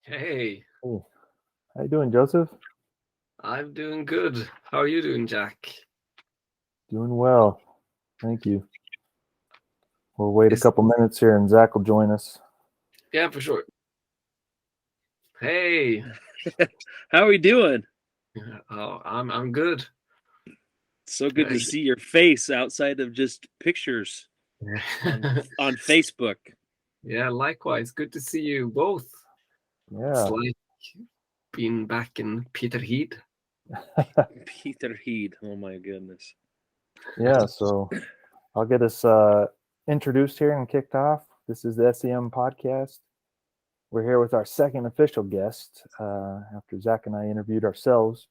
Hey, Hey, how you doing, Joseph? I'm doing good. How are you doing, Jack? Doing well, thank you. We'll wait a Is couple minutes here, and Zach will join us. Yeah, for sure. Hey, How are we doing? oh, I'm good. So good Uh, to see your face outside of just pictures on Facebook. yeah, likewise. Good to see you both. It's Yeah, like being back in Peter Heat. Peter Heed. Oh my goodness. yeah. So I'll get us introduced here and kicked off. This is the S.E.M podcast. We're here with our second official guest after Zach and I interviewed ourselves.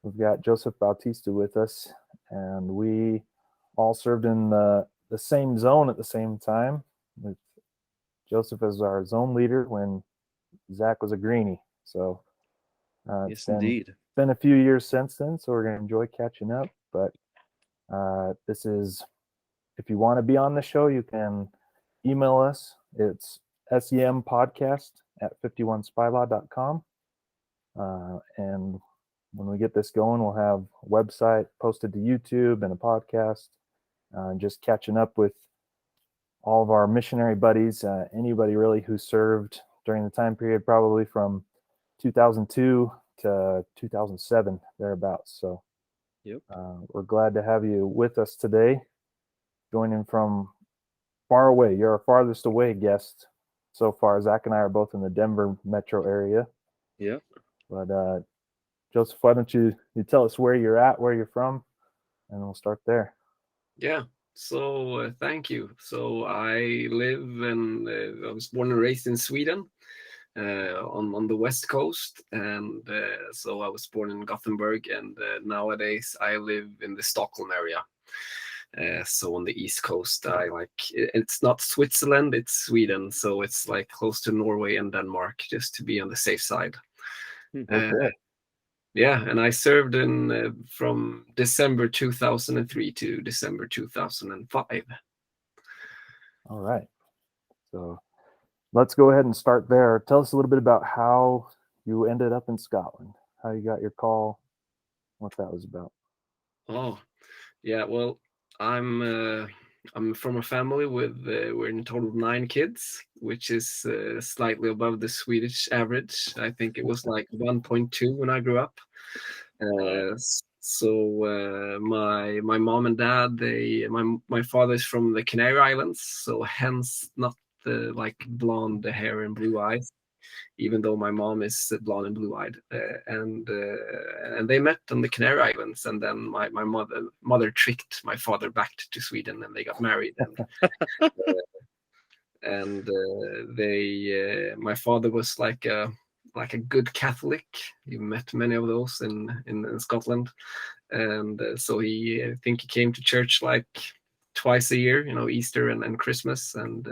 We've got Joseph Bautista with us, and we all served in the same zone at the same time, with Joseph as our zone leader when Zach was a greenie. So it's Yes, indeed. been a few years since then, so we're gonna enjoy catching up. But this is if you want to be on the show, you can email us. It's SEMpodcast at 51spylaw.com. And when we get this going, we'll have a website posted to YouTube and a podcast. Just catching up with all of our missionary buddies, anybody really who served during the time period, probably from 2002 to 2007, thereabouts. So Yep. we're glad to have you with us today, joining from far away. You're our farthest away guest so far. Zach and I are both in the Denver metro area. Yep. But Joseph, why don't you tell us where you're at, where you're from, and we'll start there. Yeah. So thank you. So I live and I was born and raised in Sweden, on the west coast, and so I was born in Gothenburg, and nowadays I live in the Stockholm area. So on the east coast, it's not Switzerland, it's Sweden, so it's like close to Norway and Denmark, just to be on the safe side. Uh, Okay. yeah, and I served in from December 2003 to December 2005. All right. So let's go ahead and start there. Tell us a little bit about how you ended up in Scotland, how you got your call, what that was about. Oh, yeah. Well, I'm uh, I'm from a family with we're in total 9 kids, which is slightly above the Swedish average. I think it was like 1.2 when I grew up. Wow. My mom and dad, my father is from the Canary Islands, so hence not the like blonde hair and blue eyes, even though my mom is blonde and blue-eyed. And they met on the Canary Islands, and then my mother tricked my father back to Sweden, and they got married. And my father was like a good Catholic. You met many of those in Scotland, and so I think he came to church like twice a year, Easter and Christmas. And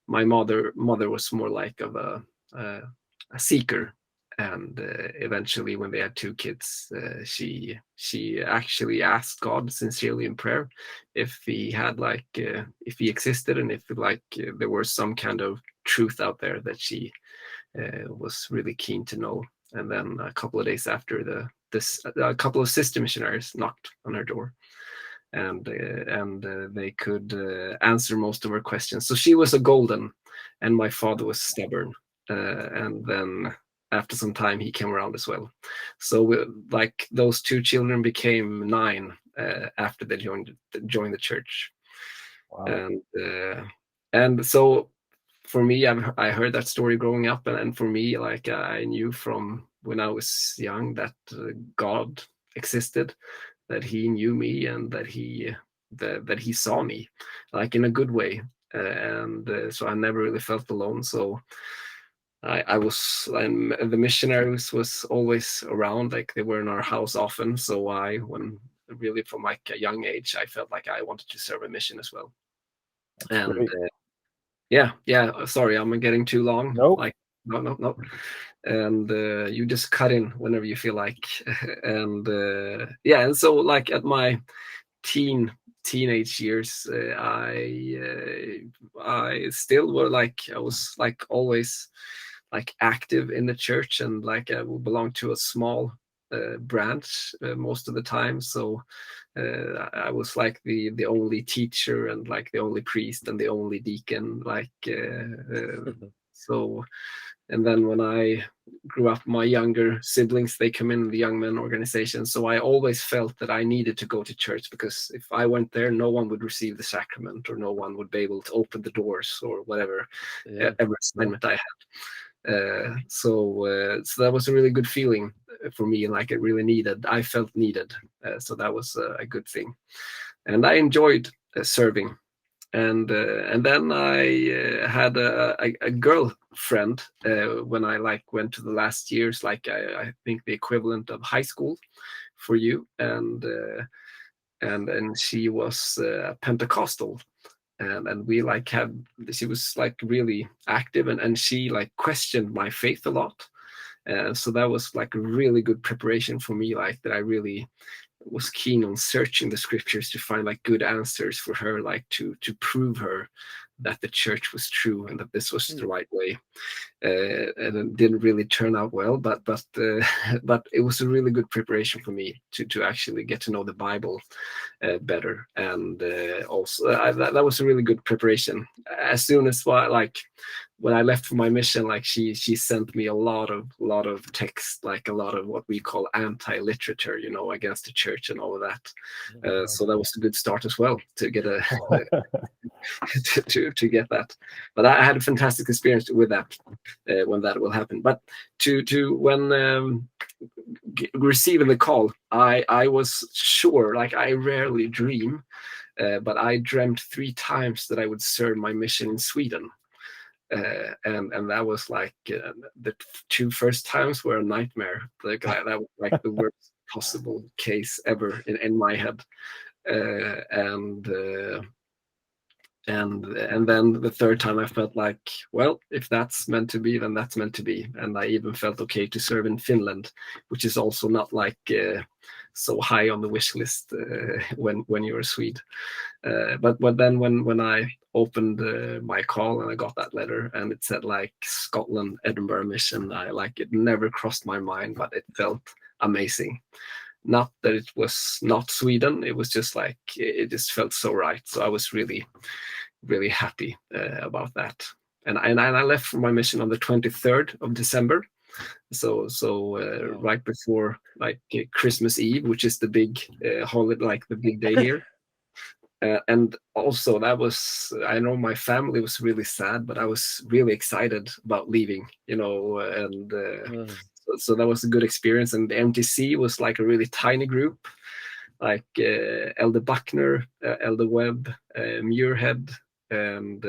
my mother was more like of a, a seeker. And eventually, when they had 2 kids, she actually asked God sincerely in prayer if he had if he existed, and if there was some kind of truth out there that she was really keen to know. And then a couple of days after, a couple of sister missionaries knocked on her door, and they could answer most of her questions. So she was a golden, and my father was stubborn. And then after some time, he came around as well. So those 2 children became 9 after they joined the church. Wow. And so for me, I heard that story growing up, and for me, like I knew from when I was young that God existed, that He knew me, and that He saw me, like in a good way. And so I never really felt alone. So and the missionaries was always around, like they were in our house often. So when really from like a young age, I felt like I wanted to serve a mission as well. That's And great. yeah. Sorry, I'm getting too long. Nope. Like, no, no, no. And you just cut in whenever you feel like. And yeah, and so like at my teenage years, I still were like I was like always like active in the church, and like I belong to a small branch most of the time. So I was like the only teacher and like the only priest and the only deacon, like so. And then when I grew up, my younger siblings, they come in the young men organization. So I always felt that I needed to go to church, because if I went there, no one would receive the sacrament, or no one would be able to open the doors, or whatever ever assignment I had. So that was a really good feeling for me, like it really needed. I felt needed, so that was a good thing, and I enjoyed serving. And then I had a girlfriend when I like went to the last years, like I think the equivalent of high school for you, and she was Pentecostal, and we like had, she was like really active, and she like questioned my faith a lot, so that was like a really good preparation for me, like that I really was keen on searching the scriptures to find like good answers for her, like to prove her that the church was true and that this was the right way. And it didn't really turn out well, but but it was a really good preparation for me to actually get to know the Bible better. And also that was a really good preparation. As soon as like when I left for my mission, like she sent me a lot of text, like a lot of what we call anti-literature, you know, against the church and all of that. So that was a good start as well to get a to get that. But I had a fantastic experience with that when that will happen. But when receiving the call, I was sure, like I rarely dream, but I dreamt 3 times that I would serve my mission in Sweden. And that was like the 2 first times were a nightmare. Like that was like the worst possible case ever in my head. And then the 3rd time I felt like, well, if that's meant to be, then that's meant to be. And I even felt okay to serve in Finland, which is also not like so high on the wish list when you're a Swede. But then when I opened my call and I got that letter and it said like Scotland, Edinburgh Mission, I like, it never crossed my mind, but it felt amazing. Not that it was not Sweden, it was just like, it just felt so right. So I was really happy about that. And I left for my mission on the 23rd of December. So wow. Right before like Christmas Eve, which is the big holiday, like the big day here. And also that was, I know my family was really sad, but I was really excited about leaving, you know, and so that was a good experience. And the MTC was like a really tiny group, like Elder Buckner, Elder Webb, Muirhead, and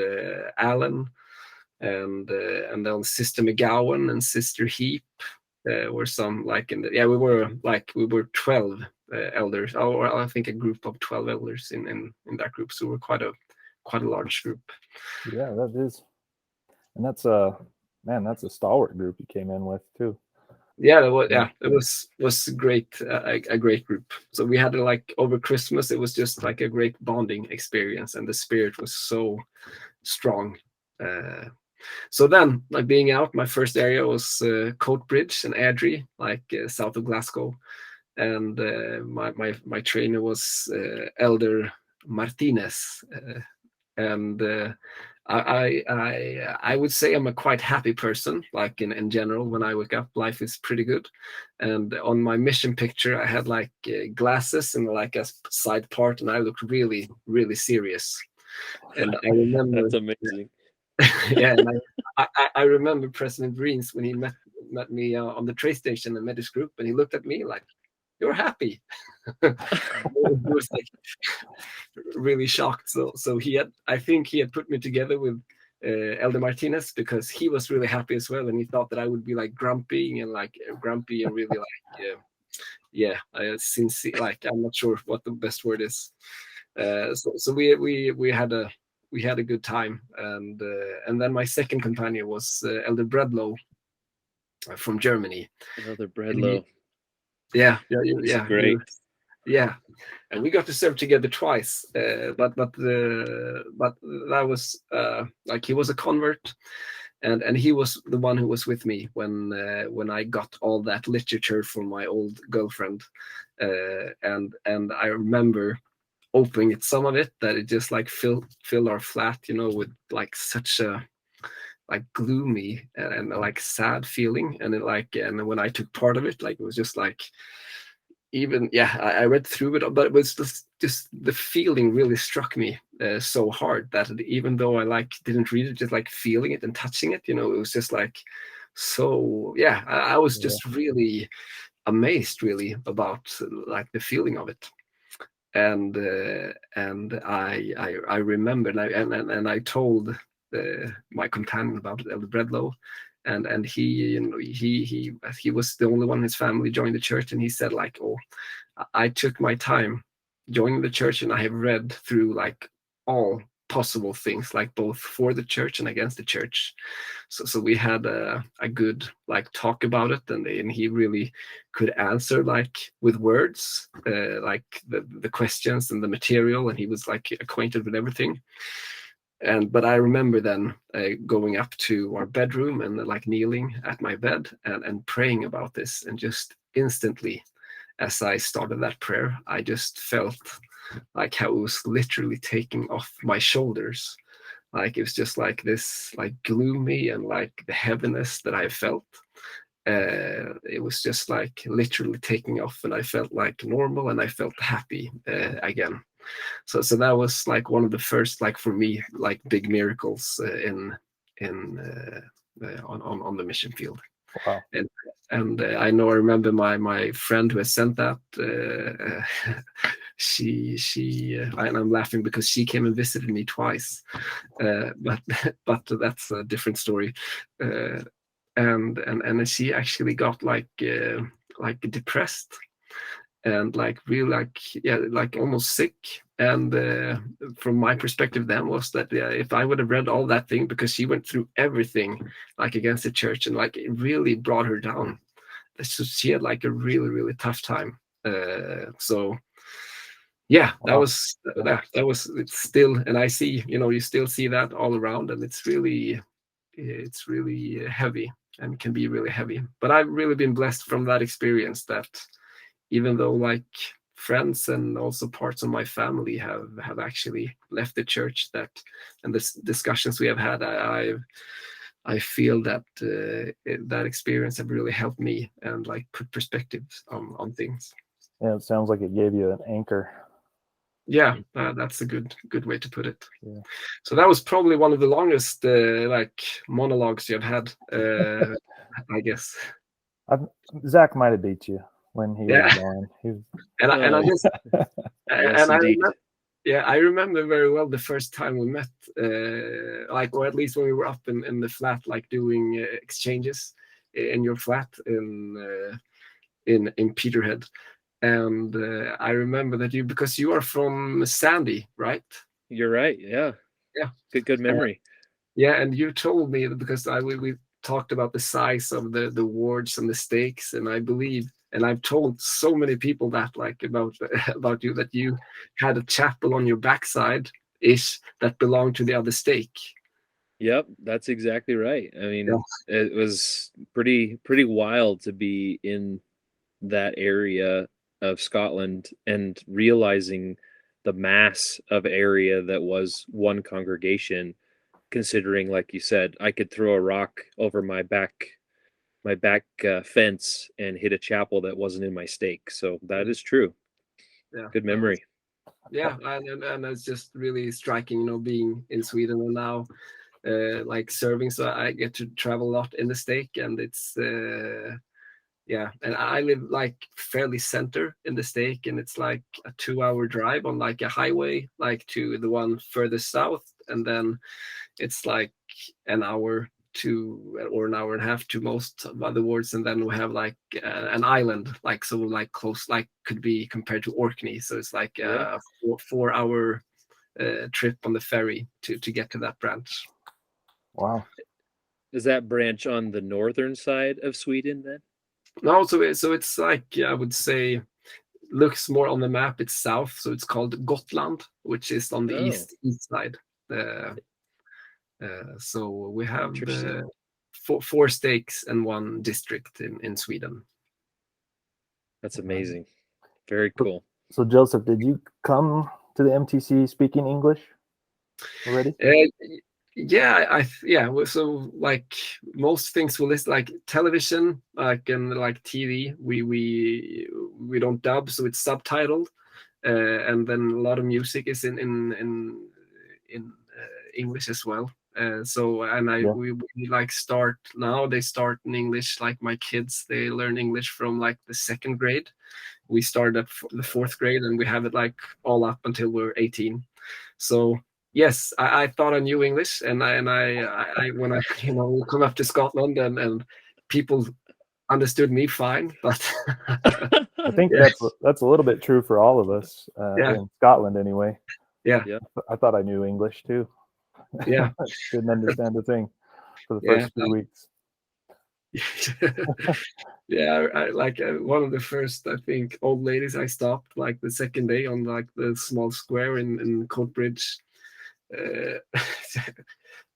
Alan, and then Sister McGowan and Sister Heap were some like in the, yeah, we were 12 elders, or I think a group of 12 elders in that group. So we're quite a large group. Yeah, that is, and that's a stalwart group you came in with too. Yeah, it was great, a great group. So we had like over Christmas, it was just like a great bonding experience, and the spirit was so strong. So then, like being out, my first area was Coatbridge and Airdrie, like south of Glasgow, and my trainer was Elder Martinez, and I would say I'm a quite happy person. Like in general, when I wake up, life is pretty good. And on my mission picture, I had like glasses and like a side part, and I looked really, really serious. And I remember that's amazing. Yeah, and I remember President Vriens when he met me on the train station and met his group, and he looked at me like, "You're happy." He was like really shocked. So I think he had put me together with Elder Martinez because he was really happy as well, and he thought that I would be like grumpy and really like sincere. Like, I'm not sure what the best word is. So we had a good time, and then my second companion was Elder Bredlow from Germany. Elder Bredlow. Yeah, great. Yeah, and we got to serve together twice. But that was like, he was a convert, and he was the one who was with me when I got all that literature from my old girlfriend, and I remember opening it, some of it, that it just like filled our flat, with like such a like gloomy and like sad feeling, and and when I took part of it, like it was just like, even I read through it, but it was just the feeling really struck me so hard that even though I like didn't read it, just like feeling it and touching it, it was just like, so I was just really amazed really about like the feeling of it. And I remembered, and I told my companion about it, Elder Bredlow, and he he was the only one in his family joined the church, and he said like, oh, I took my time joining the church, and I have read through like all possible things, like both for the church and against the church. So we had a good like talk about it, and he really could answer like with words like the questions and the material, and he was like acquainted with everything. But I remember then going up to our bedroom and like kneeling at my bed and praying about this, and just instantly as I started that prayer, I just felt like how it was literally taking off my shoulders. Like it was just like this, like gloomy, and like the heaviness that I felt. It was just like literally taking off, and I felt like normal, and I felt happy again. So that was like one of the first, like for me, like big miracles on the mission field. Wow. And I remember my friend who has sent that. And I'm laughing because she came and visited me twice, but that's a different story. And she actually got like depressed, and like really like almost sick. And from my perspective then was that if I would have read all that thing, because she went through everything like against the church, and like it really brought her down, so she had like a really, really tough time. So that was it's still, and I see, you still see that all around, and it's really heavy, and can be really heavy. But I've really been blessed from that experience, that even though like friends and also parts of my family have actually left the church, and the discussions we have had, I feel that that experience have really helped me and like put perspectives on things. Yeah, it sounds like it gave you an anchor. Yeah, that's a good way to put it. Yeah. So that was probably one of the longest like monologues you've had, I guess. Zack might have beat you when he was gone. And I just Yes, indeed. I remember very well the first time we met, like, or at least when we were up in the flat, like doing exchanges in your flat in Peterhead. And I remember that because you are from Sandy, right? You're right. Yeah. Good memory. And you told me that, because we talked about the size of the wards and the stakes, and I believe, and I've told so many people that, like, about you, that you had a chapel on your backside that belonged to the other stake. Yep, that's exactly right. I mean, it was pretty wild to be in that area of Scotland and realizing the mass of area that was one congregation, considering, like you said, I could throw a rock over my back fence and hit a chapel that wasn't in my stake. So that is true. Yeah, good memory. And it's just really striking, being in Sweden and now like serving. So I get to travel a lot in the stake, and it's and I live like fairly center in the stake, and it's like a 2-hour drive on like a highway, like to the one further south, and then it's like an hour or an hour and a half to most of other wards, and then we have like an island, like so like close, like could be compared to Orkney, so it's like a 4-hour trip on the ferry to get to that branch. Wow. Is that branch on the northern side of Sweden then? No, so it's like, I would say, looks more on the map, it's south, so it's called Gotland, which is on the east side. So we have four stakes and one district in Sweden. That's amazing. Very cool. So Joseph, did you come to the MTC speaking English already? Yeah, so like most things we list, like television, like and like TV, we don't dub, so it's subtitled, and then a lot of music is in English as well. So and we like they start in English. Like my kids, they learn English from like the second grade. We started at the fourth grade, and we have it like all up until we're 18. So yes, I thought I knew English, and I when I come up to Scotland and people understood me fine, but I think that's a little bit true for all of us in Scotland anyway. Yeah, I thought I knew English too. Yeah, didn't understand a thing for the first few weeks. Yeah, I like one of the first, I think, old ladies I stopped like the second day on like the small square in Coatbridge.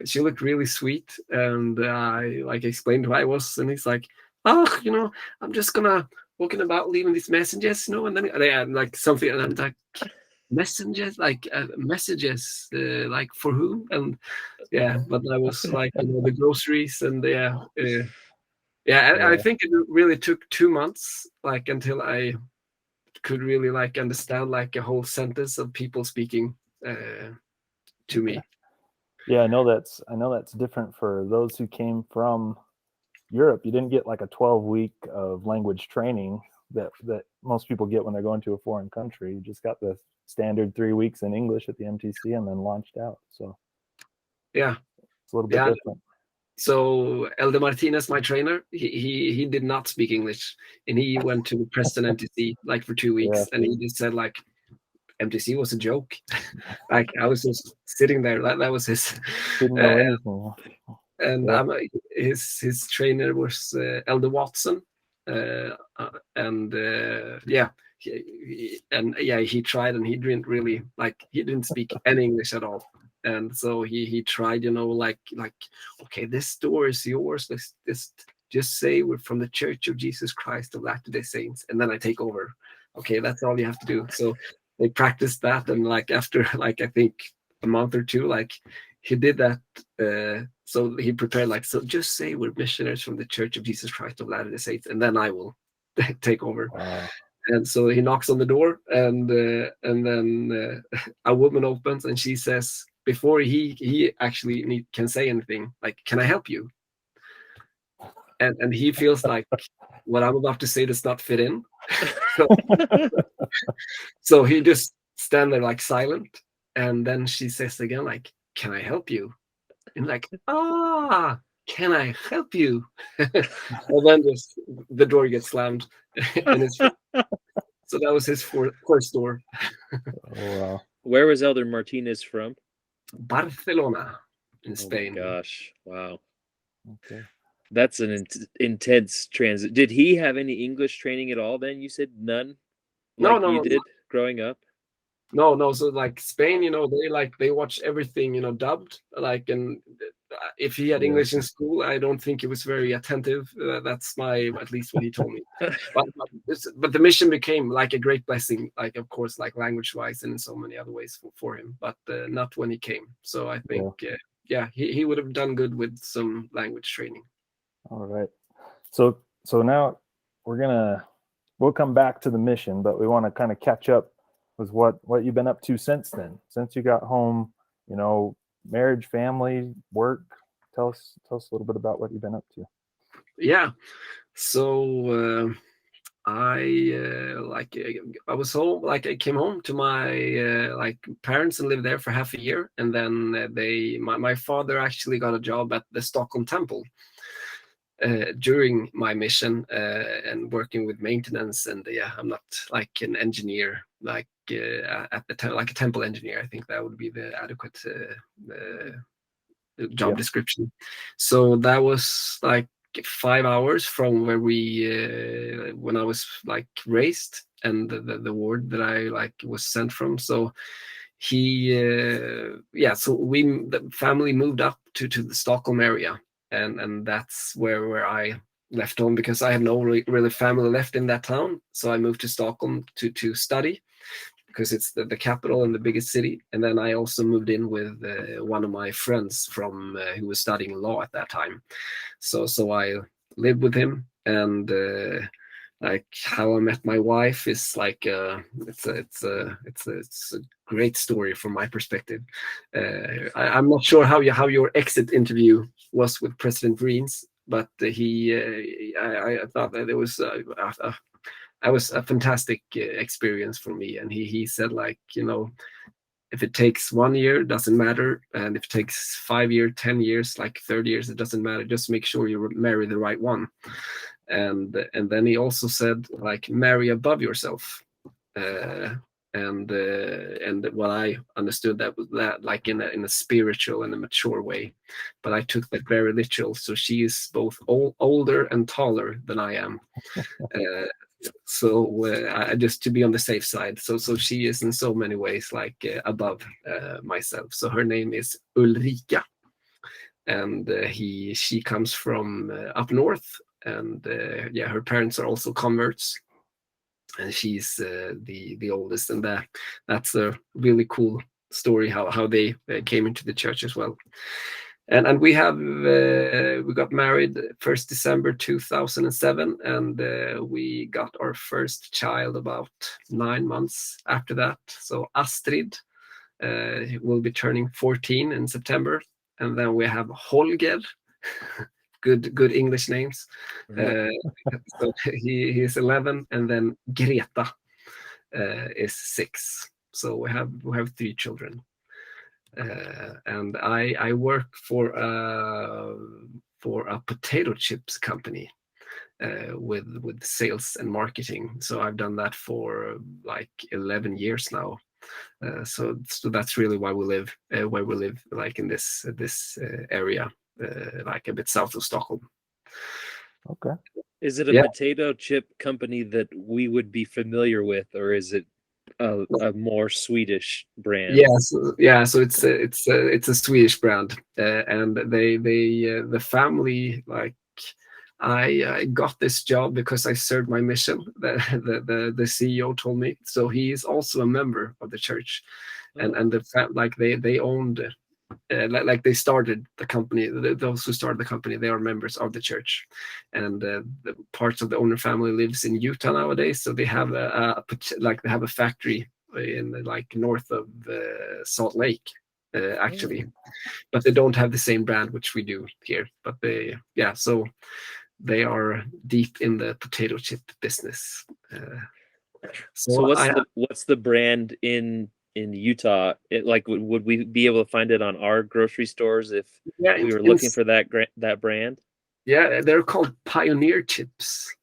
She looked really sweet, and I like explained who I was, and he's like, "Oh, I'm just gonna walking about leaving these messages, and then they had like something, and I'm like, messages, like messages, like for whom?" And but I was like, the groceries, and I think it really took 2 months, like until I could really like understand like a whole sentence of people speaking to me. Yeah, I know that's different for those who came from Europe. You didn't get like a 12-week of language training that most people get when they're going to a foreign country. You just got the standard 3 weeks in English at the MTC and then launched out. So yeah, it's a little bit different. So Elder Martinez, my trainer, he did not speak English, and he went to Preston MTC like for 2 weeks, and he just said like MTC was a joke. Like I was just sitting there. That was his. Didn't know anything. And his trainer was Elder Watson, and he tried, and he didn't really he didn't speak any English at all. And so he tried, like, okay, this door is yours. Let's just say we're from the Church of Jesus Christ of Latter-day Saints, and then I take over. Okay, that's all you have to do. So they practiced that, and like after I think a month or two, like he did that. So he prepared so just say we're missionaries from the Church of Jesus Christ of Latter-day Saints, and then I will take over. Wow. And so he knocks on the door, and then a woman opens, and she says, before he actually can say anything, like, "Can I help you?" And he feels like what I'm about to say does not fit in. So he just stand there like silent, and then she says again, like, "Can I help you?" And like, "Can I help you?" And then just the door gets slammed, and so that was his first door. Oh, wow. Where was Elder Martinez from? Barcelona in Spain. Oh my gosh, wow. Okay. That's an intense transit. Did he have any English training at all then? You said none? No, you did growing up? No. So like Spain, they watch everything, dubbed. And if he had English in school, I don't think he was very attentive. That's at least what he told me. But the mission became like a great blessing, like of course, like language wise and in so many other ways for him. But not when he came. So I think he would have done good with some language training. All right. So now we'll come back to the mission, but we want to kind of catch up with what you've been up to since then, since you got home, marriage, family, work. Tell us a little bit about what you've been up to. Yeah. So I was home, I came home to my parents and lived there for half a year, and then my father actually got a job at the Stockholm temple during my mission, and working with maintenance. And I'm not like an engineer, at the time, like a temple engineer. I think that would be the adequate job description. So that was like 5 hours from where when I was raised, and the ward that I was sent from. So the family moved up to the Stockholm area, and that's where I left home, because I have no really family left in that town. So I moved to Stockholm to study, because it's the capital and the biggest city. And then I also moved in with one of my friends from who was studying law at that time. So I lived with him, and like how I met my wife is like it's a great story from my perspective. I'm not sure how your exit interview was with President Vriens, but I thought that it was a fantastic experience for me. And he said, like, if it takes 1 year, doesn't matter, and if it takes 5 years, 10 years, like 30 years, it doesn't matter. Just make sure you marry the right one. And then he also said, like, marry above yourself. And what I understood that was that, like, in a spiritual and a mature way, but I took that very literal. So she is both older and taller than I am. So just to be on the safe side. So she is in so many ways like above myself. So her name is Ulrika, and she comes from up north, and her parents are also converts, and she's the oldest, and that's a really cool story how they came into the church as well. And we got married 1st December 2007, and we got our first child about 9 months after that. So Astrid will be turning 14 in September, and then we have Holger. Good English names. So he is 11, and then Greta is 6. So we have 3 children. And I work for a potato chips company with sales and marketing. So I've done that for like 11 years now. So that's really why we live where we live, like in this area, like a bit south of Stockholm. Okay. Is it a potato chip company that we would be familiar with, or is it a more Swedish brand? So it's a Swedish brand, and they the family, like, I got this job because I served my mission. The CEO told me. So he is also a member of the church, and they owned. Like they started the company. Those who started the company, they are members of the church, and the parts of the owner family lives in Utah nowadays. So they have a factory in like north of Salt Lake, actually, but they don't have the same brand which we do here. But so they are deep in the potato chip business. So what's the brand in Utah? Would we be able to find it on our grocery stores if we were looking for that brand? Yeah, they're called Pioneer Chips.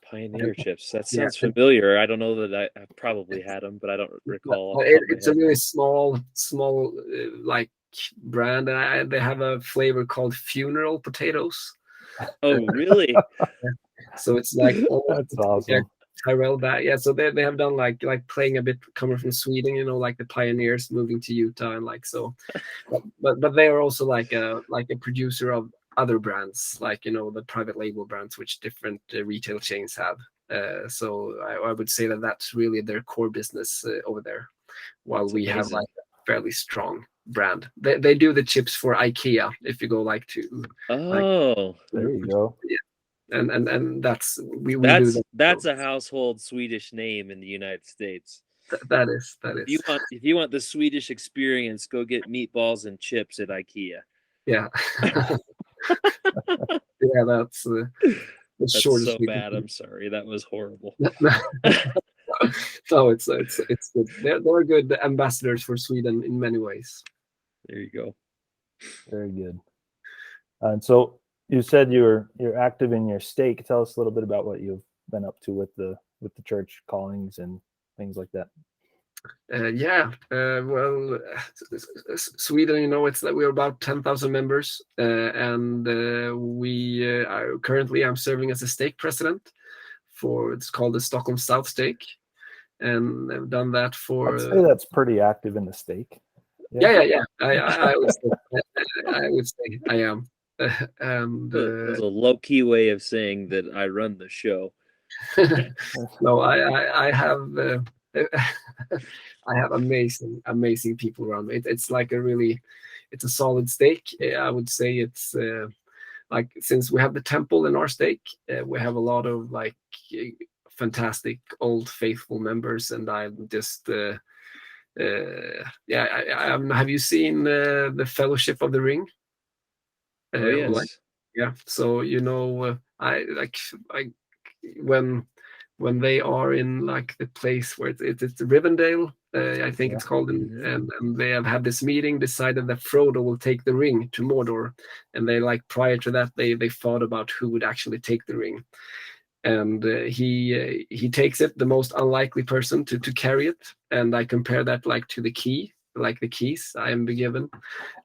Pioneer Chips. That sounds familiar. I don't know that I probably had them, but I don't recall. It's a really small like brand, and they have a flavor called funeral potatoes. Oh, really? So it's like that's awesome. Tyrell back. Yeah, so they have done like playing a bit coming from Sweden, like the pioneers moving to Utah, and like so. But they are also like a producer of other brands, like the private label brands which different retail chains have. So I would say that that's really their core business over there, while we have like a fairly strong brand. They do the chips for IKEA if you go like to. There you go. Yeah. And that's we do that. That's a household Swedish name in the United States. That is. If you want the Swedish experience, go get meatballs and chips at IKEA. Yeah. Yeah, that's short. So bad. I'm sorry. That was horrible. No, it's good. They're good ambassadors for Sweden in many ways. There you go. Very good. And so you said you're active in your stake. Tell us a little bit about what you've been up to with the church callings and things like that. Well, Sweden, it's like we're about 10,000 members, and we currently I'm serving as a stake president for, it's called the Stockholm South Stake, and I've done that for. I'd say that's pretty active in the stake. Yeah. I would say I am. and That's a low-key way of saying that I run the show. no, I have I have amazing people around me. It's like it's a solid stake. I would say it's like, since we have the temple in our stake, we have a lot of like fantastic old faithful members, and I'm just have you seen the Fellowship of the Ring? Oh Like, yes. yeah. So I when they are in like the place where it's Rivendell, I think it's called, and they have had this meeting, decided that Frodo will take the ring to Mordor, and they like prior to that they thought about who would actually take the ring, and he takes it, the most unlikely person to carry it, and I compare that like to the key, like the keys I am given.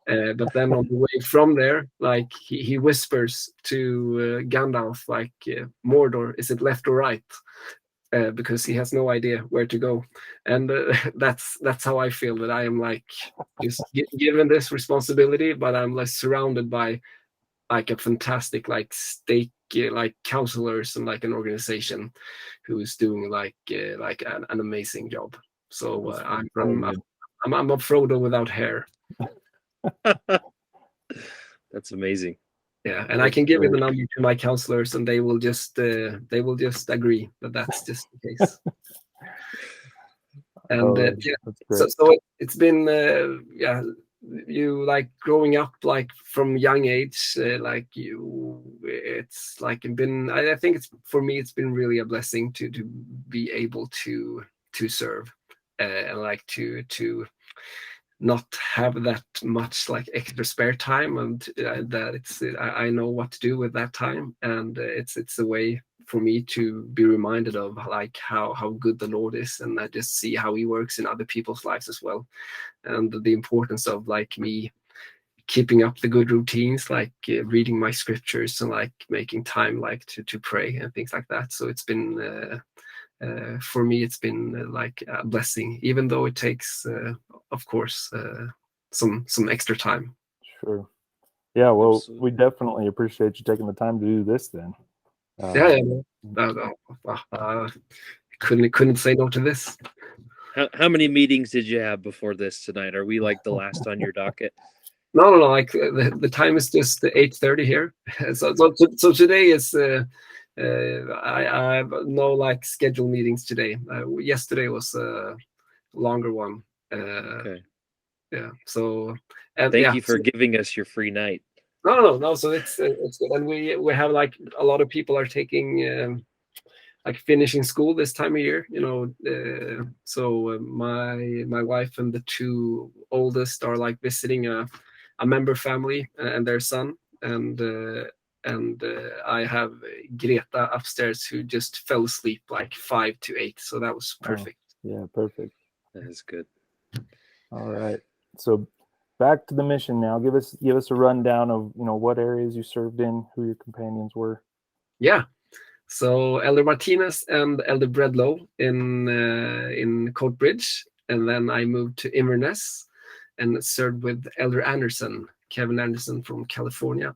But then on the way from there, like he whispers to Gandalf, like, Mordor, is it left or right? Because he has no idea where to go, and that's how I feel, that I am like just given this responsibility, but I'm like surrounded by like a fantastic like stake, like counselors and like an organization who is doing like an amazing job. So I'm a Frodo without hair. That's amazing. Yeah, and I can give you the number to my counselors, and they will just agree that that's just the case. And so it's been you like growing up like from young age, like it's like been, I think it's, for me it's been really a blessing to be able to serve, and like to not have that much like extra spare time, and that it's I know what to do with that time, and it's a way for me to be reminded of like how good the Lord is, and I just see how he works in other people's lives as well, and the importance of like me keeping up the good routines, like reading my scriptures and like making time like to pray and things like that. So it's been for me it's been like a blessing, even though it takes of course some extra time. Sure. Yeah, well, Absolutely. we definitely appreciate you taking the time to do this then. Couldn't say no to this. How many meetings did you have before this tonight? Are we like the last on your docket? No, like the time is just 8:30 here. So today is I have no like scheduled meetings today. Yesterday was a longer one. Okay. Yeah. So thank you for giving us your free night. No. So it's good, and we have like a lot of people are taking like finishing school this time of year. So my wife and the two oldest are like visiting a member family and their son, and I have Greta upstairs who just fell asleep like 5 to 8. So that was perfect. Yeah, perfect. That is good. All right. So back to the mission now. Give us a rundown of what areas you served in, who your companions were. Yeah. So Elder Martinez and Elder Bredlow in Coatbridge, and then I moved to Inverness and served with Elder Anderson, Kevin Anderson from California,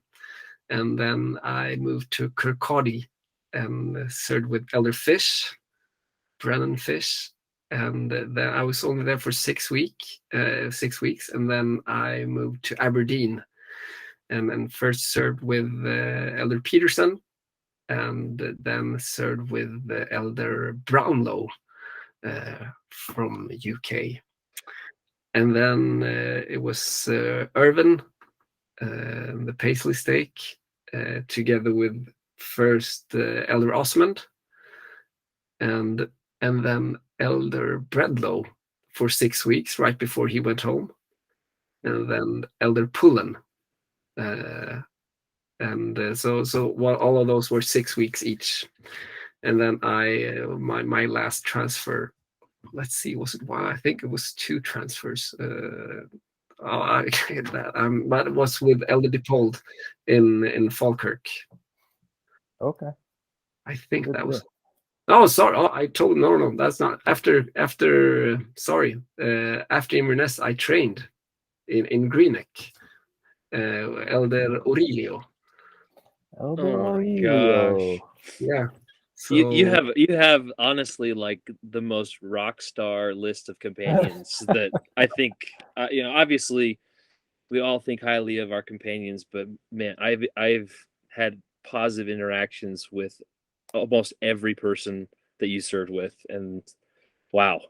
and then I moved to Kirkcaldy and served with Elder Fish, Brennan Fish, and then I was only there for 6 weeks, and then I moved to Aberdeen, and first served with Elder Peterson, and then served with the Elder Brownlow from UK. And then it was Irvin, the Paisley stake, together with first Elder Osmond, and then Elder Bredlow for 6 weeks right before he went home, and then Elder Pullen. So all of those were 6 weeks each, and then my last transfer, let's see, was it one? I think it was 2 transfers. But it was with Elder DePold in Falkirk. Okay. I think that was. Oh, sorry. Oh, I told no. That's not after. Sorry. After Inverness, I trained in Greenock. Elder Aurelio. Elder Oh my Aurelio. gosh. Yeah. You So have honestly like the most rock star list of companions that I think obviously we all think highly of our companions, but man, I've had positive interactions with almost every person that you served with, and wow,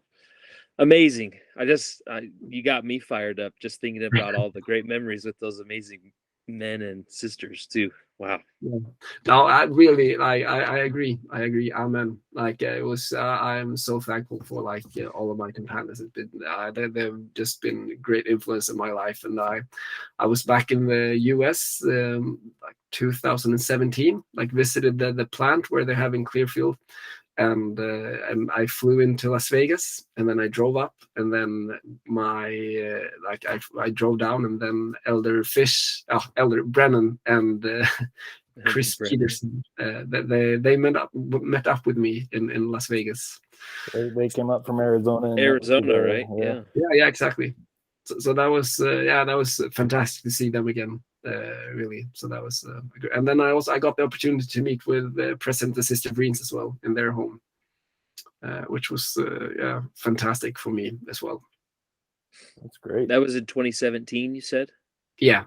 amazing. You got me fired up just thinking about all the great memories with those amazing men and sisters too. Wow. yeah. No, I really I agree. I agree. Amen. Like it was. I'm so thankful for like all of my companions. It's been they've just been great influence in my life. And I was back in the U.S. Like 2017. Like visited the plant where they're having Clearfield, and I flew into Las Vegas, and then I drove up, and then I drove down, and then Elder Brennan and Chris Peterson, they met up with me in Las Vegas. They came up from Arizona. Arizona, right? Yeah. Yeah, exactly. So that was that was fantastic to see them again. Really, so that was good. And then I got the opportunity to meet with President and Sister Vriens as well in their home, which was fantastic for me as well. That's great. That was in 2017, you said? Yeah.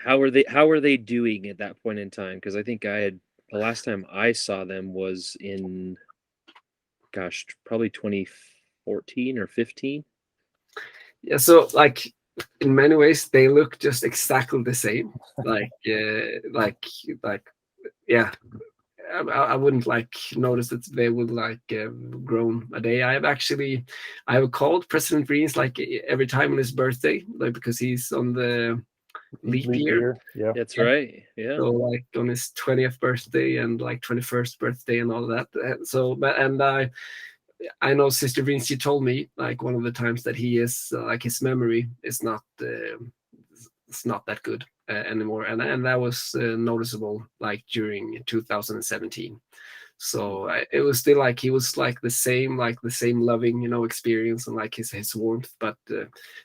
How were they doing at that point in time? Because I think the last time I saw them was in, gosh, probably 2014 or 15. Yeah, so like in many ways they look just exactly the same. Like yeah. I wouldn't like notice that they would like grown a day. I have called President Vriens like every time on his birthday, like because he's on the leap year. Yeah, That's right. Yeah. So like on his 20th birthday and like 21st birthday and all that. I know Sister Vriens, she told me like one of the times that he is like his memory is not it's not that good anymore, and that was noticeable like during 2017. So it was still like he was like the same loving experience and like his warmth, but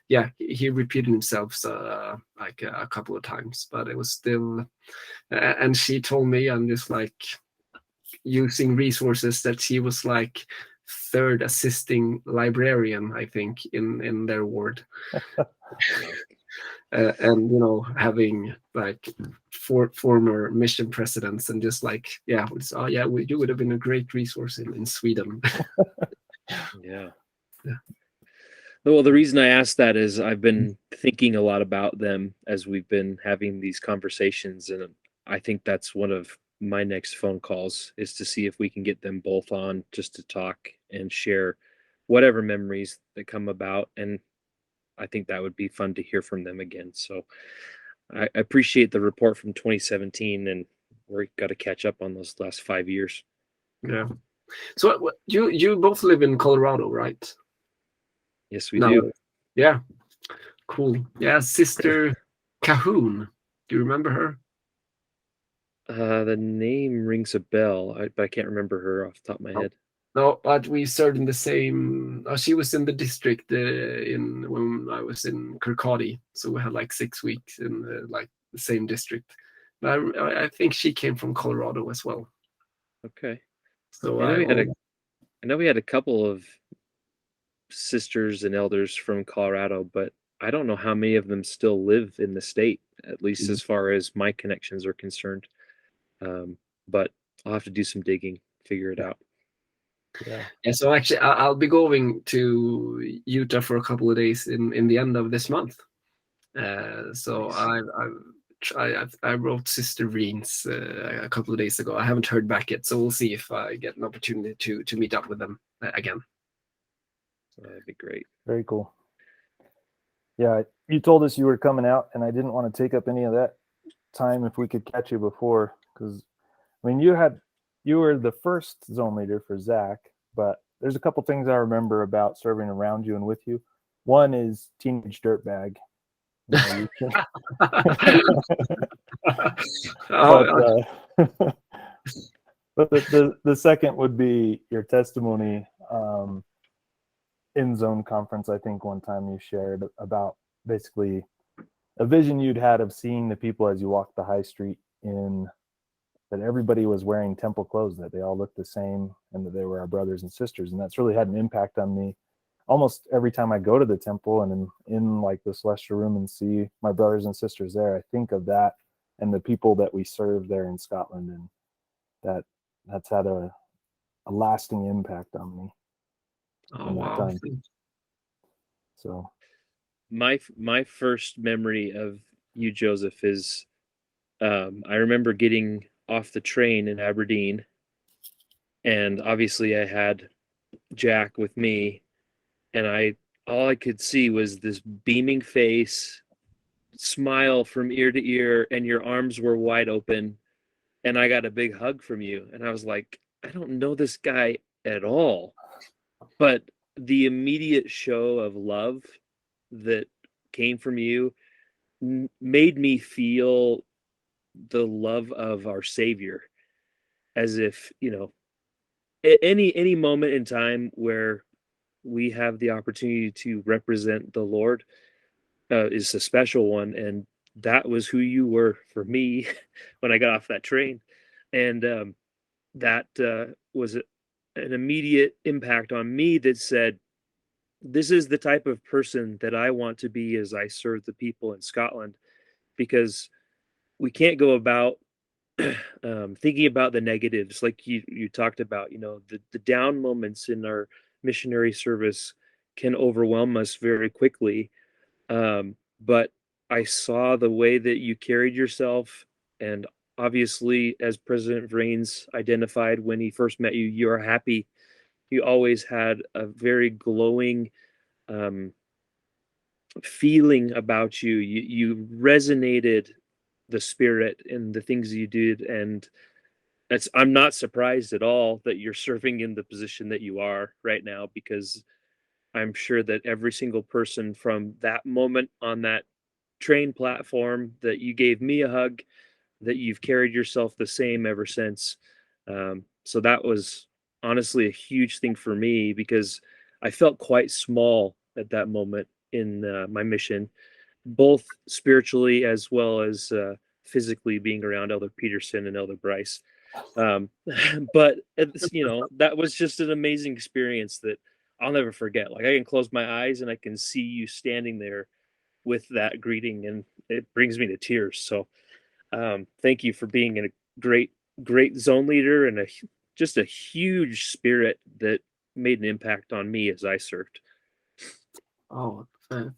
yeah, he repeated himself like a couple of times, but it was still and she told me, I'm just like using resources, that she was like third assisting librarian, I think, in their ward. And having like former mission presidents, and just like you would have been a great resource in Sweden. Yeah. Yeah. Well, the reason I asked that is I've been thinking a lot about them as we've been having these conversations, and I think that's one of my next phone calls, is to see if we can get them both on just to talk and share whatever memories that come about. And I think that would be fun to hear from them again. So I appreciate the report from 2017, and we're got to catch up on those last 5 years. Yeah. So you both live in Colorado, right? Yes, we do. Yeah. Cool. Yeah, Sister Cahoon. Do you remember her? The name rings a bell, but I can't remember her off the top of my head. No, but we served in the same. She was in the district when I was in Kirkcaldy, so we had like 6 weeks in like the same district. But I think she came from Colorado as well. Okay. So I know we had a couple of sisters and elders from Colorado, but I don't know how many of them still live in the state, at least as far as my connections are concerned. But I'll have to do some digging, figure it out. Yeah. So actually, I'll be going to Utah for a couple of days in the end of this month. So Nice. I wrote Sister Vriens a couple of days ago. I haven't heard back yet, so we'll see if I get an opportunity to meet up with them again. That'd be great. Very cool. Yeah, you told us you were coming out, and I didn't want to take up any of that time if we could catch you before, because I mean you were the first zone leader for Zack, but there's a couple things I remember about serving around you and with you. One is teenage dirtbag. But the second would be your testimony in zone conference. I think one time you shared about basically a vision you'd had of seeing the people as you walked the high street in that everybody was wearing temple clothes, that they all looked the same, and that they were our brothers and sisters. And that's really had an impact on me almost every time I go to the temple and in like the celestial room and see my brothers and sisters there. I think of that and the people that we serve there in Scotland, and that's had a lasting impact on me. Oh, in that wow. time. So My first memory of you, Joseph, is I remember getting off the train in Aberdeen, and obviously I had Jack with me, and all I could see was this beaming face, smile from ear to ear, and your arms were wide open, and I got a big hug from you, and I was like, I don't know this guy at all, but the immediate show of love that came from you made me feel the love of our Savior, as if, any moment in time where we have the opportunity to represent the Lord is a special one, and that was who you were for me when I got off that train, and that was an immediate impact on me that said, this is the type of person that I want to be as I serve the people in Scotland, because we can't go about thinking about the negatives, like you talked about. The down moments in our missionary service can overwhelm us very quickly, but I saw the way that you carried yourself, and obviously, as President Vriens identified when he first met you, you're happy. You always had a very glowing um, feeling about you. You resonated the spirit and the things you did, and I'm not surprised at all that you're serving in the position that you are right now, because I'm sure that every single person from that moment on that train platform that you gave me a hug, that you've carried yourself the same ever since. So that was honestly a huge thing for me, because I felt quite small at that moment in my mission, both spiritually as well as physically, being around Elder Peterson and Elder Bryce. But that was just an amazing experience that I'll never forget. Like, I can close my eyes and I can see you standing there with that greeting, and it brings me to tears. So thank you for being a great zone leader, and just a huge spirit that made an impact on me as I served. Oh,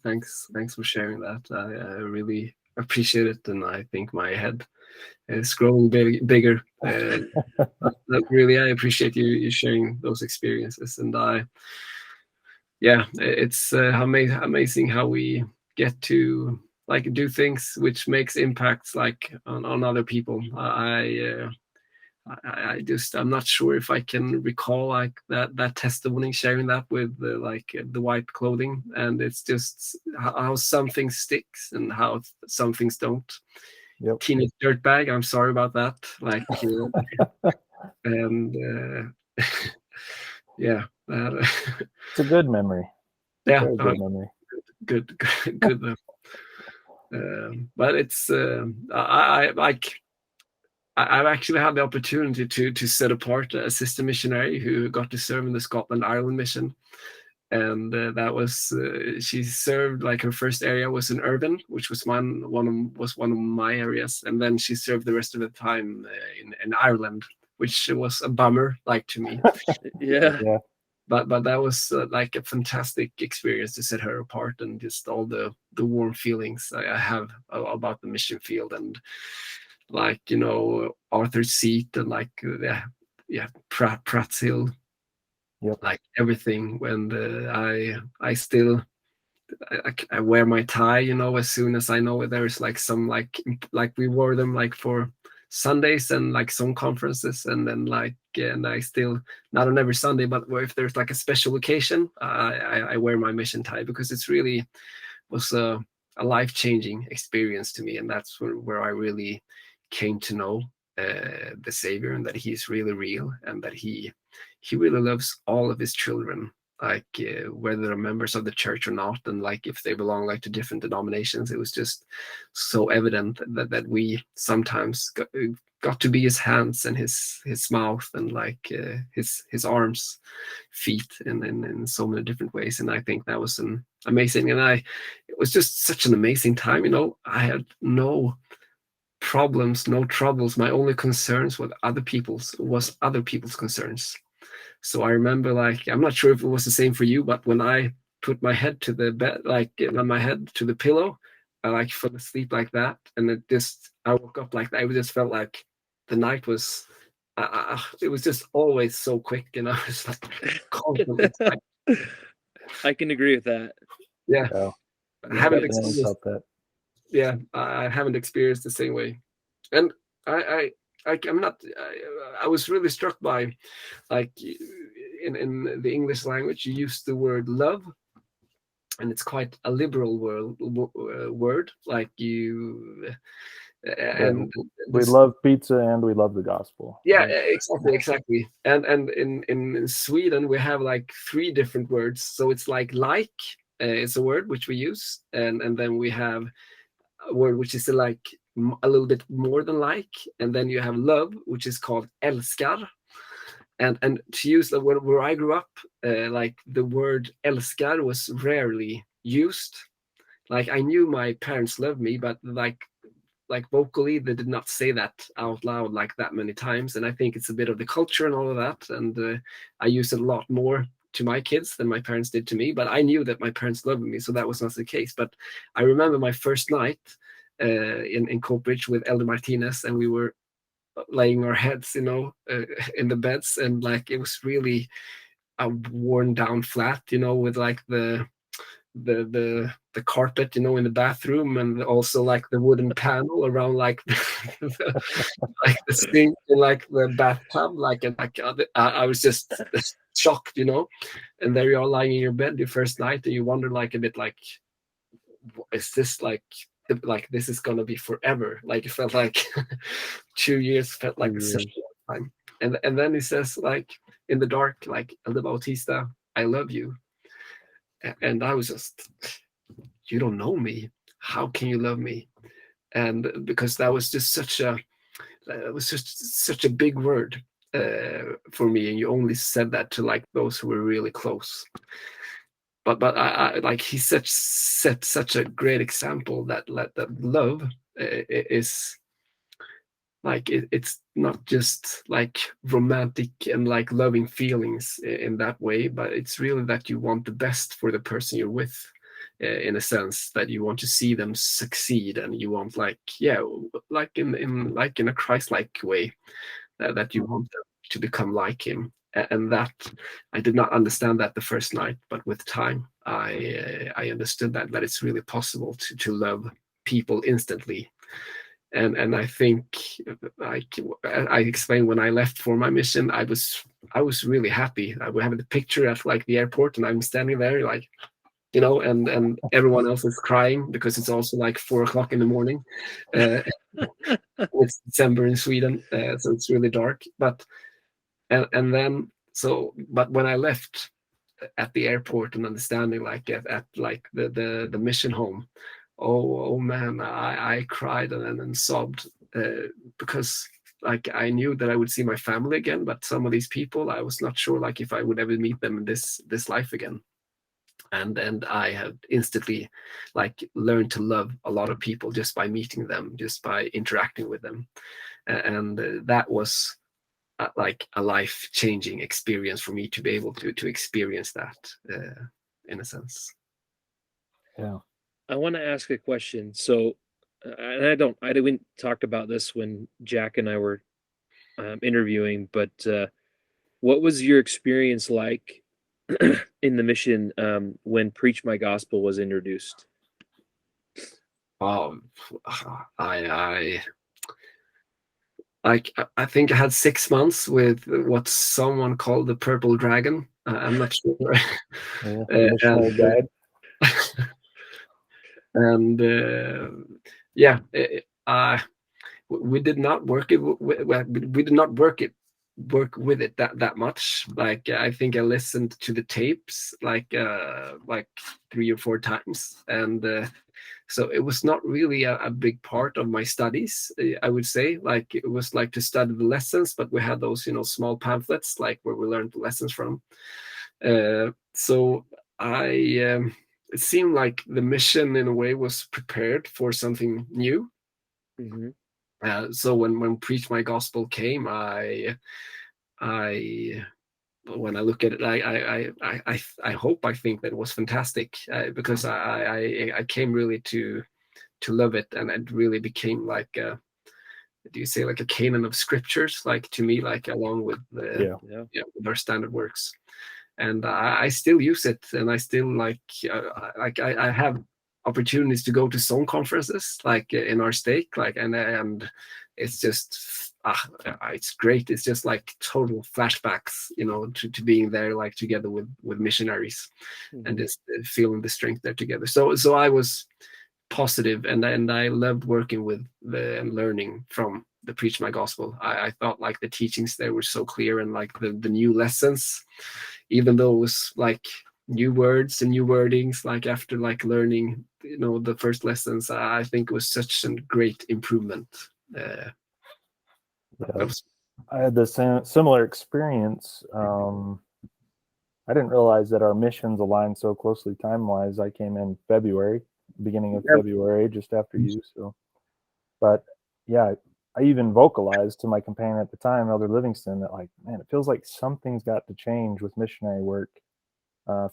thanks for sharing that. I really appreciate it, and I think my head is growing bigger. Really, I appreciate you sharing those experiences, and it's amazing how we get to like do things which makes impacts like on other people. I'm not sure if I can recall like that testimony, sharing that with the white clothing, and it's just how some things sticks and how some things don't. Yep. Teenage dirtbag, I'm sorry about that. And yeah, it's a good memory. Yeah, very good memory. Good. But it's I've actually had the opportunity to set apart a sister missionary who got to serve in the Scotland Ireland mission, and that was she served, like, her first area was in Irvine, which was one of my areas, and then she served the rest of the time in Ireland, which was a bummer, like, to me. Yeah. But that was like a fantastic experience to set her apart, and just all the warm feelings I have about the mission field, and like, Arthur's Seat, and like Pratt's Hill. Yep. Like everything. When I still I wear my tie, as soon as I know there's like some like we wore them like for Sundays and like some conferences, and then and I still, not on every Sunday, but if there's like a special occasion, I wear my mission tie, because it's really was a life-changing experience to me, and that's where I really came to know the Savior, and that he's really real, and that he really loves all of his children, like whether they're members of the church or not, and like if they belong like to different denominations. It was just so evident that we sometimes got to be his hands and his mouth and like his arms, feet, in so many different ways. And I think that was an amazing, and it was just such an amazing time. I had no problems, no troubles. My only concerns was other people's concerns. So I remember, like, I'm not sure if it was the same for you, but when I put my head to the bed, like my head to the pillow, I like fell asleep like that, and I woke up like that. It just felt like the night was, it was just always so quick, and I was like constantly. I can agree with that. Yeah, Yeah. I haven't Definitely experienced. felt that. Yeah, I haven't experienced the same way, and I'm not. I was really struck by, like, in the English language, you use the word love, and it's quite a liberal word. Like you, and we love pizza and we love the gospel. yeah, Right? exactly. And in Sweden we have like 3 different words. So it's like it's a word which we use, and then we have a word which is like a little bit more than like, and then you have love, which is called älskar. And to use the word where I grew up, like the word älskar was rarely used. Like I knew my parents loved me, but like vocally they did not say that out loud like that many times. And I think it's a bit of the culture and all of that. And I use it a lot more to my kids than my parents did to me. But I knew that my parents loved me, so that was not the case. But I remember my first night in Coatbridge with Elder Martinez, and we were laying our heads, in the beds, and like it was really a worn down flat, with like the carpet, in the bathroom, and also like the wooden panel around like like the sink and like the bathtub, and like I was just shocked, and there you are lying in your bed your first night, and you wonder like a bit like, is this like this is gonna be forever? Like it felt like 2 years felt like such a long time. And then he says, like, in the dark, like, Elder Bautista, I love you. And I was just, you don't know me. How can you love me? And because that was just such a big word for me, and you only said that to like those who were really close. But I like he set such a great example that love is like it's not just like romantic and like loving feelings in that way, but it's really that you want the best for the person you're with, in a sense that you want to see them succeed, and you want like in a Christ-like way, that you want them to become like him. And that I did not understand that the first night, but with time I understood that it's really possible to love people instantly. And I think, like I explained, when I left for my mission, I was really happy. I would have the picture at like the airport, and I'm standing there like, and everyone else is crying because it's also like 4 o'clock in the morning. It's December in Sweden, so it's really dark. But when I left at the airport and understanding, like at like the mission home, oh man, I cried and sobbed, because like I knew that I would see my family again, but some of these people I was not sure like if I would ever meet them in this life again. And I had instantly like learned to love a lot of people just by meeting them, just by interacting with them. And that was like a life-changing experience for me to be able to experience that, in a sense. Yeah. I want to ask a question. So, and I didn't talk about this when Jack and I were interviewing, but what was your experience like in the mission when Preach My Gospel was introduced? Oh, I I think I had 6 months with what someone called the Purple Dragon. I'm not sure. Yeah, missionary guide. And yeah, we did not work it. We did not work it work with it that much. Like I think I listened to the tapes like 3 or 4 times, and so it was not really a big part of my studies. I would say, like it was like to study the lessons, but we had those small pamphlets like where we learned the lessons from. So I it seemed like the mission in a way was prepared for something new. Mm-hmm. So when Preach My Gospel came, I when I look at it, I hope, I think that it was fantastic, because I came really to love it, and it really became like do you say like a canon of scriptures, like to me, like along with the with our standard works. And I still use it, and I still like I have opportunities to go to song conferences like in our stake, like and it's just it's great. It's just like total flashbacks, to being there, like together with missionaries, Mm-hmm. and just feeling the strength there together. So I was positive, and I loved working with and learning from the Preach My Gospel. I thought like the teachings there were so clear, and like the new lessons, even though it was like new words and new wordings, like after like learning the first lessons, I think it was such a great improvement. I had the similar experience. I didn't realize that our missions aligned so closely time-wise. I came in February, beginning of February, just after you. So, but yeah, I even vocalized to my companion at the time, Elder Livingston, that like, man, it feels like something's got to change with missionary work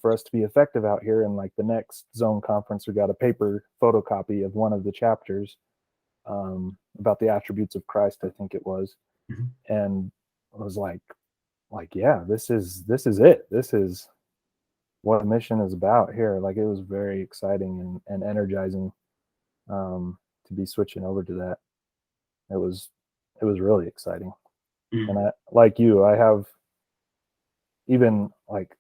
for us to be effective out here. And like the next zone conference, we got a paper photocopy of one of the chapters about the attributes of Christ, I think it was. Mm-hmm. And I was like, yeah, this is it. This is what a mission is about here. Like it was very exciting and energizing to be switching over to that. It was really exciting. Mm-hmm. And I, like you, I have even like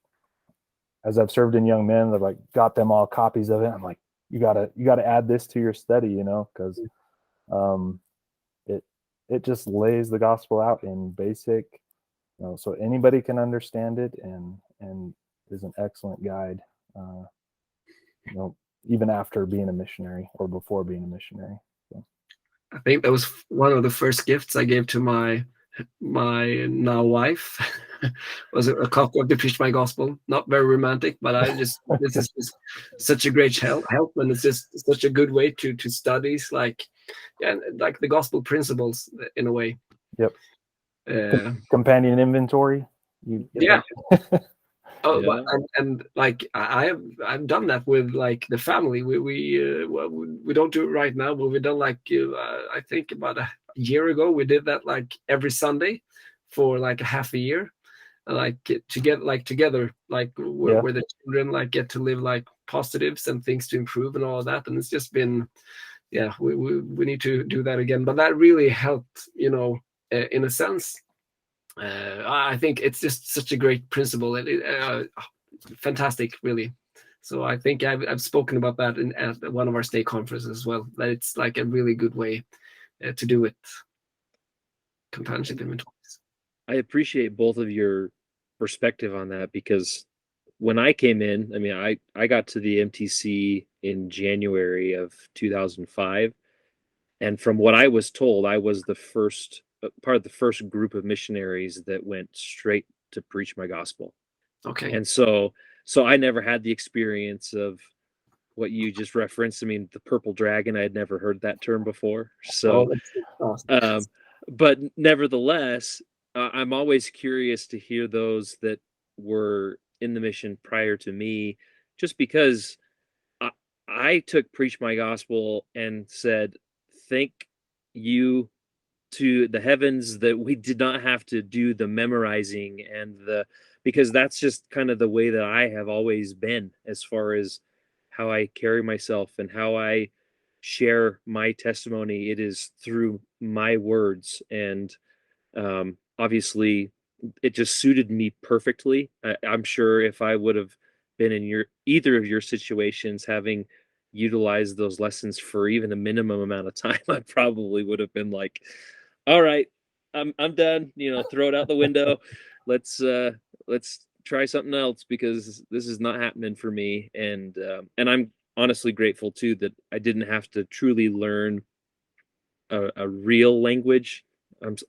as I've served in young men, I've like got them all copies of it. I'm like, you gotta add this to your study, because it just lays the gospel out in basic, so anybody can understand it, and is an excellent guide, even after being a missionary or before being a missionary. So. I think that was one of the first gifts I gave to my now wife. Was a copy of the Preach My Gospel. Not very romantic, but this is such a great help, and it's just such a good way to study, like like the gospel principles in a way. Yep. Companion inventory. Yeah. But, and like I've done that with like the family. We don't do it right now, but we've done like I think about a year ago we did that like every Sunday for like a half a year, like together, like where the children like get to live like positives and things to improve and all of that. And it's just been we need to do that again. But that really helped, in a sense. I think it's just such a great principle. Fantastic, really. So I think I've spoken about that at one of our state conferences as well. That it's like a really good way to do it. Companionship inventories. I appreciate both of your perspective on that, because when I came in, I mean, I got to the MTC in January of 2005, and from what I was told, I was the first part of the first group of missionaries that went straight to Preach My Gospel. Okay. And so I never had the experience of what you just referenced. I mean, the purple dragon, I had never heard that term before. So, awesome. But nevertheless, I'm always curious to hear those that were in the mission prior to me, just because I took Preach My Gospel and said, thank you to the heavens that we did not have to do the memorizing because that's just kind of the way that I have always been as far as how I carry myself and how I share my testimony. It is through my words, and obviously it just suited me perfectly. I'm sure if I would have been in either of your situations, having utilized those lessons for even a minimum amount of time, I probably would have been like, all right, I'm done. Throw it out the window. Let's try something else, because this is not happening for me. And I'm honestly grateful too that I didn't have to truly learn a real language.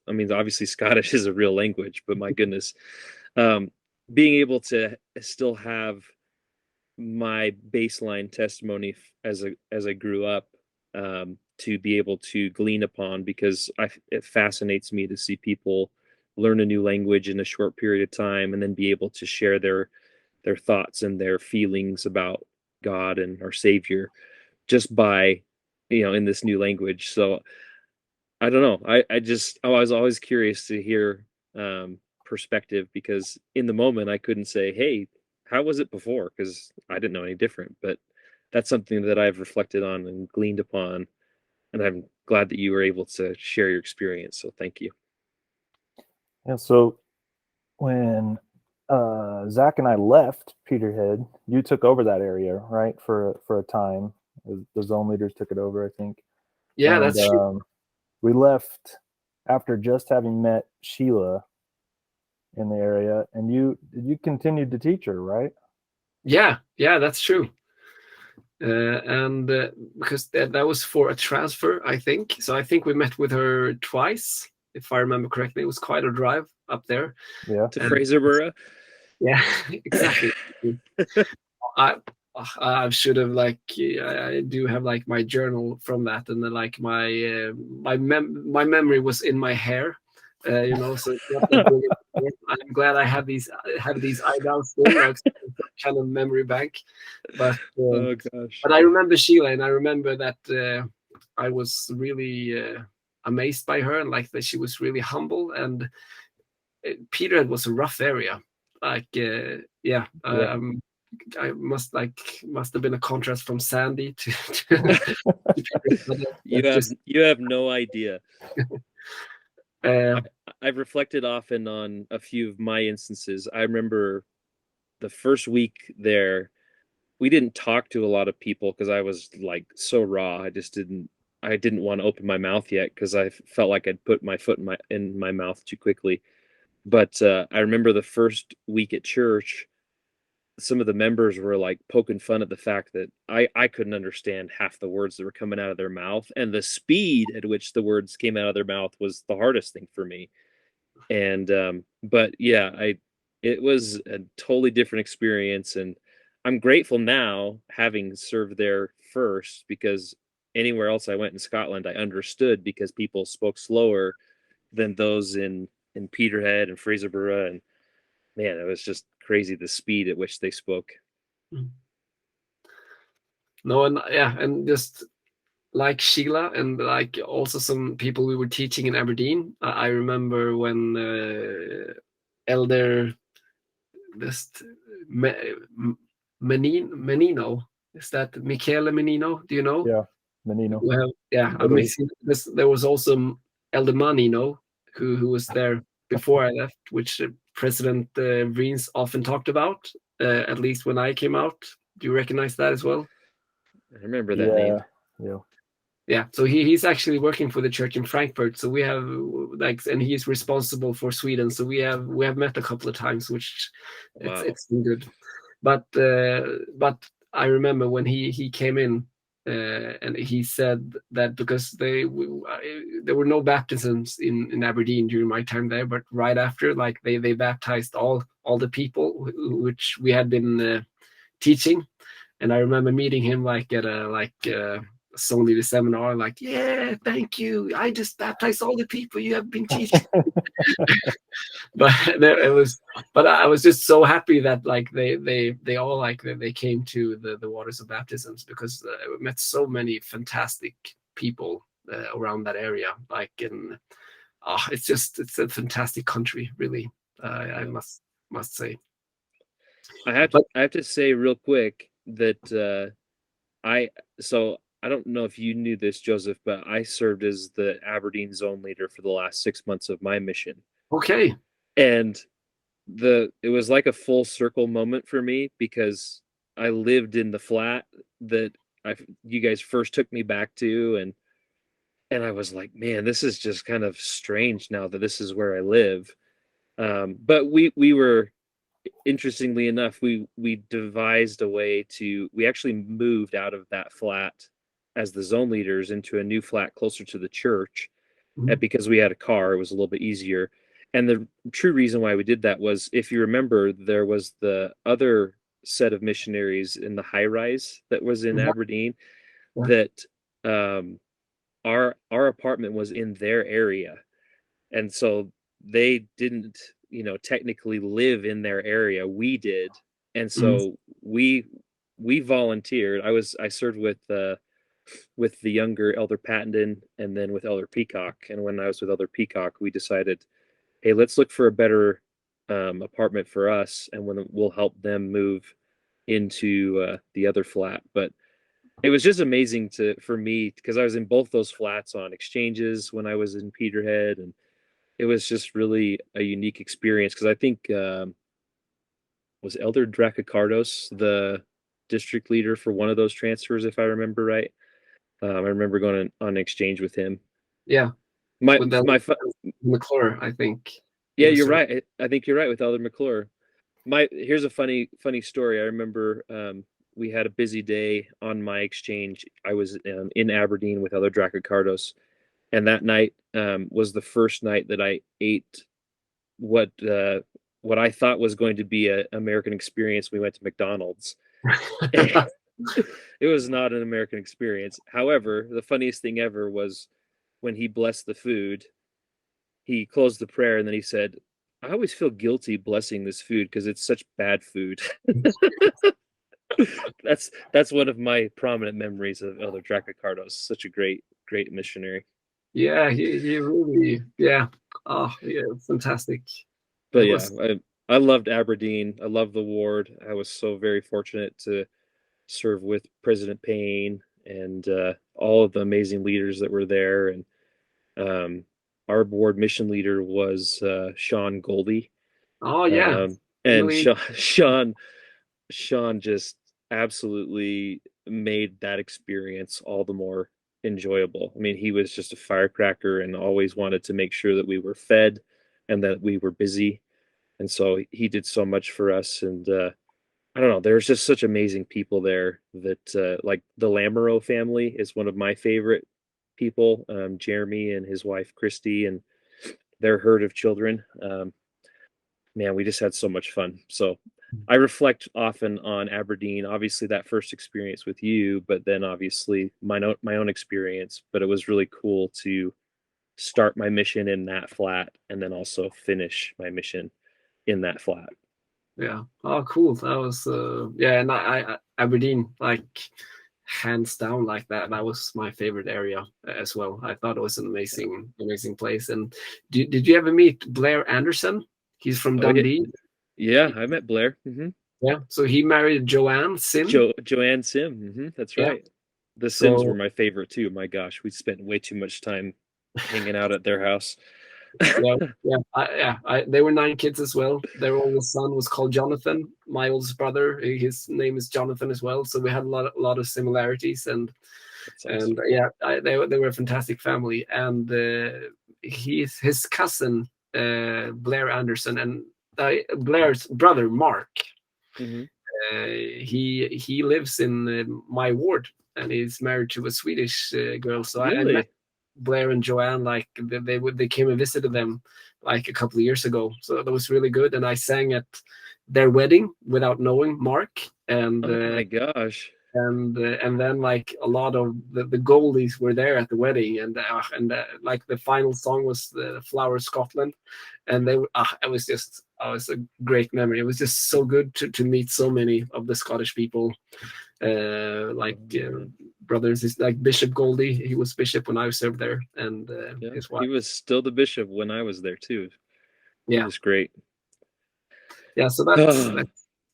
I mean, obviously Scottish is a real language, but my goodness, being able to still have my baseline testimony as I grew up, to be able to glean upon, because it fascinates me to see people learn a new language in a short period of time, and then be able to share their thoughts and their feelings about God and our Savior just by in this new language. So I don't know. I was always curious to hear perspective, because in the moment I couldn't say, hey, how was it before? Because I didn't know any different. But that's something that I've reflected on and gleaned upon. And I'm glad that you were able to share your experience. So thank you. Yeah, so when Zack and I left Peterhead, you took over that area, right? For a time. The zone leaders took it over, I think. Yeah, and, that's true. We left after just having met Sheila in the area, and you continued to teach her, right? Yeah, that's true. And because that was for a transfer, I think. So I think we met with her twice, if I remember correctly. It was quite a drive up there. Yeah. To Fraserburgh. Yeah, exactly. I should have, like, I do have like my journal from that, and then like my memory was in my hair, so it's not that brilliant. I'm glad I have these eyebrows still, like kind of memory bank. But Oh gosh. but I remember Sheila, and I remember that I was really amazed by her, and like that she was really humble. And Peterhead was a rough area, like Yeah. I must have been a contrast from Sandy to you have no idea. uh, I've reflected often on a few of my instances. I remember the first week there, we didn't talk to a lot of people because I was like so raw. I didn't want to open my mouth yet, because I felt like I'd put my foot in my mouth too quickly. But I remember the first week at church, some of the members were like poking fun at the fact that I couldn't understand half the words that were coming out of their mouth, and the speed at which the words came out of their mouth was the hardest thing for me. And but yeah, it was a totally different experience, and I'm grateful now, having served there first, because anywhere else I went in Scotland, I understood, because people spoke slower than those in Peterhead and Fraserburgh, and man, it was just crazy the speed at which they spoke. No, and yeah, and just like Sheila, and like also some people we were teaching in Aberdeen. I remember when Elder this Menino, is that Michele Menino? Do you know? Yeah, Menino. I'm mixing this. There was also Elder Manino, who was there before I left, which President Vriens often talked about, at least when I came out. Do you recognize that as well? I remember that name. Yeah, so he's actually working for the church in Frankfurt. So we have and he's responsible for Sweden. So we have met a couple of times, which it's been good. But I remember when he came in, and he said that because there were no baptisms in Aberdeen during my time there, but right after, like they baptized all the people which we had been teaching. And I remember meeting him like at a Song Leader seminar, like, yeah, thank you. I just baptized all the people you have been teaching. But I was just so happy that like they all like they came to the waters of baptisms, because we met so many fantastic people around that area. Like it's a fantastic country, really. I must say. I have to say real quick that I don't know if you knew this, Joseph, but I served as the Aberdeen zone leader for the last 6 months of my mission. Okay. And it was like a full circle moment for me, because I lived in the flat that you guys first took me back to, and And I was like, man, this is just kind of strange now that this is where I live. But we were, interestingly enough, we devised a way to, we actually moved out of that flat as the zone leaders into a new flat closer to the church. And because we had a car, it was a little bit easier. And the true reason why we did that was, if you remember, there was the other set of missionaries in the high rise that was in Yeah. Aberdeen, Yeah. that um, our apartment was in their area, and so they didn't, technically live in their area. We did, and Mhm. so we volunteered. I served with the younger Elder Pattenden, and then with Elder Peacock. And when I was with Elder Peacock, we decided, hey, let's look for a better apartment for us, and when we'll help them move into the other flat. But it was just amazing for me, because I was in both those flats on exchanges when I was in Peterhead, and it was just really a unique experience, because I think was Elder Dracacardos the district leader for one of those transfers, if I remember right. I remember going on exchange with him. Yeah, My with the my McClure, I think. Yeah, you're right. I think you're right with Elder McClure. Here's a funny story. I remember we had a busy day on my exchange. I was in Aberdeen with Elder Dracacardos, and that night was the first night that I ate what what I thought was going to be an American experience. We went to McDonald's. It was not an American experience. However, the funniest thing ever was when he blessed the food. He closed the prayer, and then he said, "I always feel guilty blessing this food because it's such bad food." That's one of my prominent memories of Elder Dracacardos. Such a great missionary. Yeah, he really, yeah. Oh, yeah, fantastic. But It yeah, was, I loved Aberdeen. I loved the ward. I was so very fortunate to serve with President Payne and all of the amazing leaders that were there. And um, our board mission leader was Sean Goldie. oh yeah, And really, Sean just absolutely made that experience all the more enjoyable. I mean, he was just a firecracker and always wanted to make sure that we were fed and that we were busy. And so he did so much for us. And I don't know, there's just such amazing people there that like the Lamoureux family is one of my favorite people. Jeremy and his wife Christy and their herd of children. Man, we just had so much fun. So I reflect often on Aberdeen, obviously that first experience with you, but then obviously my own experience. But it was really cool to start my mission in that flat and then also finish my mission in that flat. yeah. Oh, cool. That was, yeah, and Aberdeen, like hands down, like that was my favorite area as well. I thought it was an amazing place. And did you ever meet Blair Anderson? He's from Oh yeah, Dundee. yeah, I met Blair. Yeah, so he married Joanne Sim. Joanne Sim. That's Yeah, right. The Sims were so my favorite too. My gosh, we spent way too much time hanging out at their house. yeah, they were 9 kids as well. Their oldest son was called Jonathan. My oldest brother, his name is Jonathan as well. So we had a lot of similarities, and That's awesome. yeah, they were a fantastic family. And his cousin Blair Anderson and Blair's brother Mark. hmm He lives in my ward, and he's married to a Swedish girl. So I met Really? Blair and Joanne, like they came and visited them like a couple of years ago. So that was really good. And I sang at their wedding without knowing Mark, and Oh my gosh. and then like a lot of the goldies were there at the wedding, and like the final song was the Flower Scotland, and it was just was a great memory. It was just so good to meet so many of the Scottish people, like brothers. It's like Bishop Goldie. He was bishop when I served there, and Yeah, his he wife. was still the bishop when I was there too. He Yeah, was great. yeah. So that's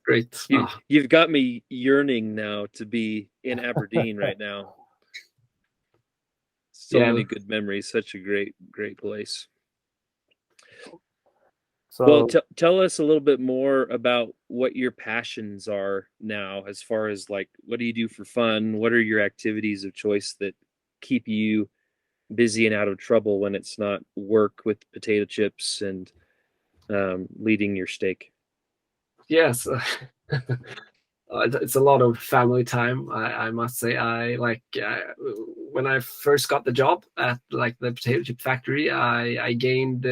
great. You've got me yearning now to be in Aberdeen right now. So Yeah. many good memories. Such a great place. Well, So tell us a little bit more about what your passions are now, as far as like, what do you do for fun? What are your activities of choice that keep you busy and out of trouble when it's not work with potato chips and leading your steak. Yes. It's a lot of family time. I must say, I like when I first got the job at like the potato chip factory, I gained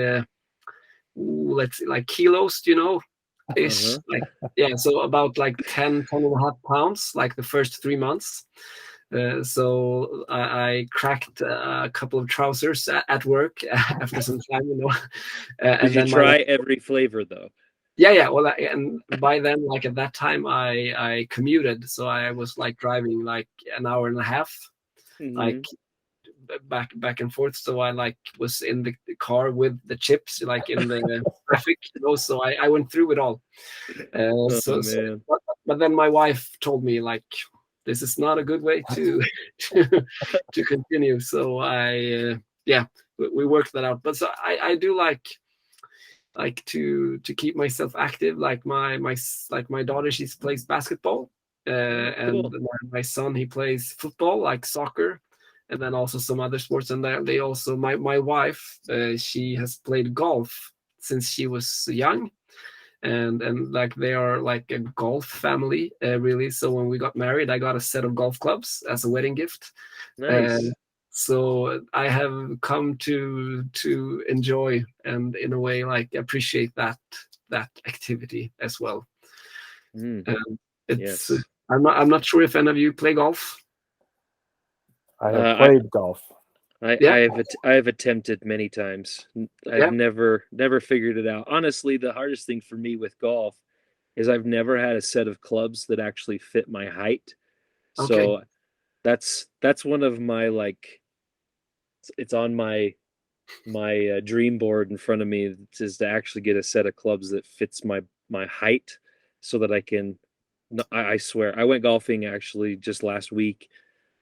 let's see, like kilos, ish. Uh-huh. Like yeah, so about like 10.5 pounds, like the first 3 months. So I cracked a couple of trousers at work after some time. Did And you then try every flavor though? yeah. Well, and by then, like at that time, I commuted, so I was like driving like an hour and a half, like Mhm. back and forth. So I like was in the car with the chips, like in the traffic. So I went through it all. Oh So man. but then my wife told me like this is not a good way to to continue. So yeah, we worked that out. But so I do like to keep myself active. Like my daughter, she plays basketball, and Cool. my son, he plays football, like soccer, and then also some other sports. And they also my wife, she has played golf since she was young, and like they are like a golf family, really. So when we got married, I got a set of golf clubs as a wedding gift. Nice. So I have come to enjoy and in a way like appreciate that activity as well. Mm, It's yes. I'm not sure if any of you play golf. I have I played golf. Yeah, I have attempted many times. I've yeah, never figured it out. Honestly, the hardest thing for me with golf is I've never had a set of clubs that actually fit my height. okay, So that's one of my like it's on my dream board in front of me is to actually get a set of clubs that fits my height so that I can no, I swear I went golfing actually just last week.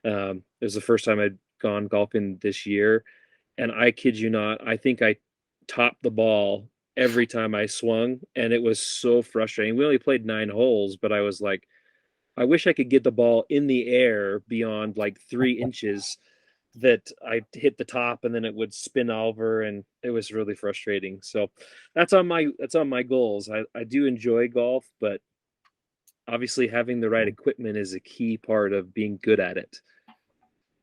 It was the first time I'd gone golfing this year, and I kid you not, I think I topped the ball every time I swung, and it was so frustrating. We only played 9 holes, but I was like, I wish I could get the ball in the air beyond like 3 inches that I hit the top and then it would spin over and it was really frustrating. So that's on my goals. I do enjoy golf, but obviously having the right equipment is a key part of being good at it.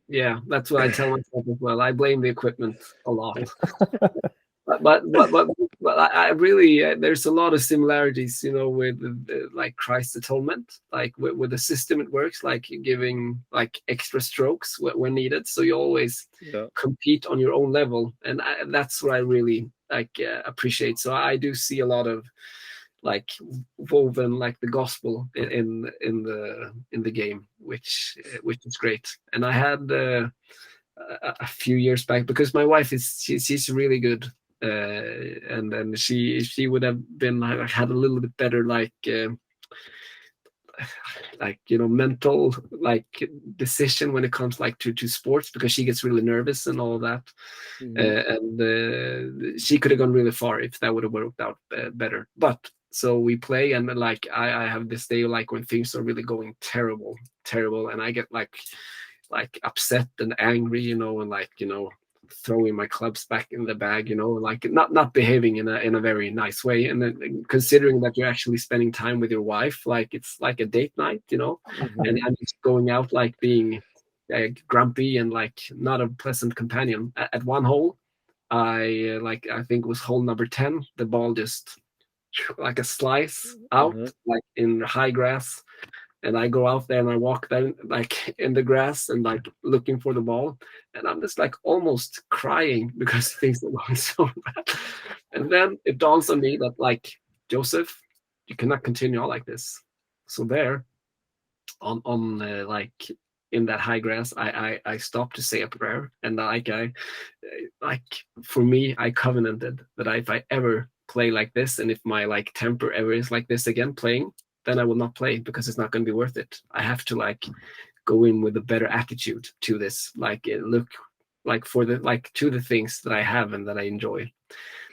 yeah. That's what I tell myself as well. I blame the equipment a lot. But I really there's a lot of similarities, with like Christ's atonement, like with the system it works, like giving like extra strokes when needed. So you always Yeah. compete on your own level, and that's what I really like appreciate. So I do see a lot of like woven like the gospel in the game, which is great. And I had a few years back because my wife she's really good, and then she would have been had a little bit better like mental like decision when it comes like to sports, because she gets really nervous and all of that. Mhm. And she could have gone really far if that would have worked out better. But so we play, and like I have this day like when things are really going terrible, and I get like upset and angry, and like throwing my clubs back in the bag, like not behaving in a very nice way. And then considering that you're actually spending time with your wife, like it's like a date night, and Mhm. I'm just going out like being grumpy and like not a pleasant companion. At one hole, I think it was hole number 10, the ball just like a slice out Uh-huh. like in high grass, and I go out there and I walk down like in the grass and like looking for the ball, and I'm just like almost crying because things are going so bad. And then it dawns on me that like, Joseph, you cannot continue on like this. So there, on like in that high grass, I stopped to say a prayer, and like for me, I covenanted that if I ever play like this, and if my like temper ever is like this again playing, then I will not play, because it's not going to be worth it. I have to like go in with a better attitude to this, like look like for the like to the things that I have and that I enjoy.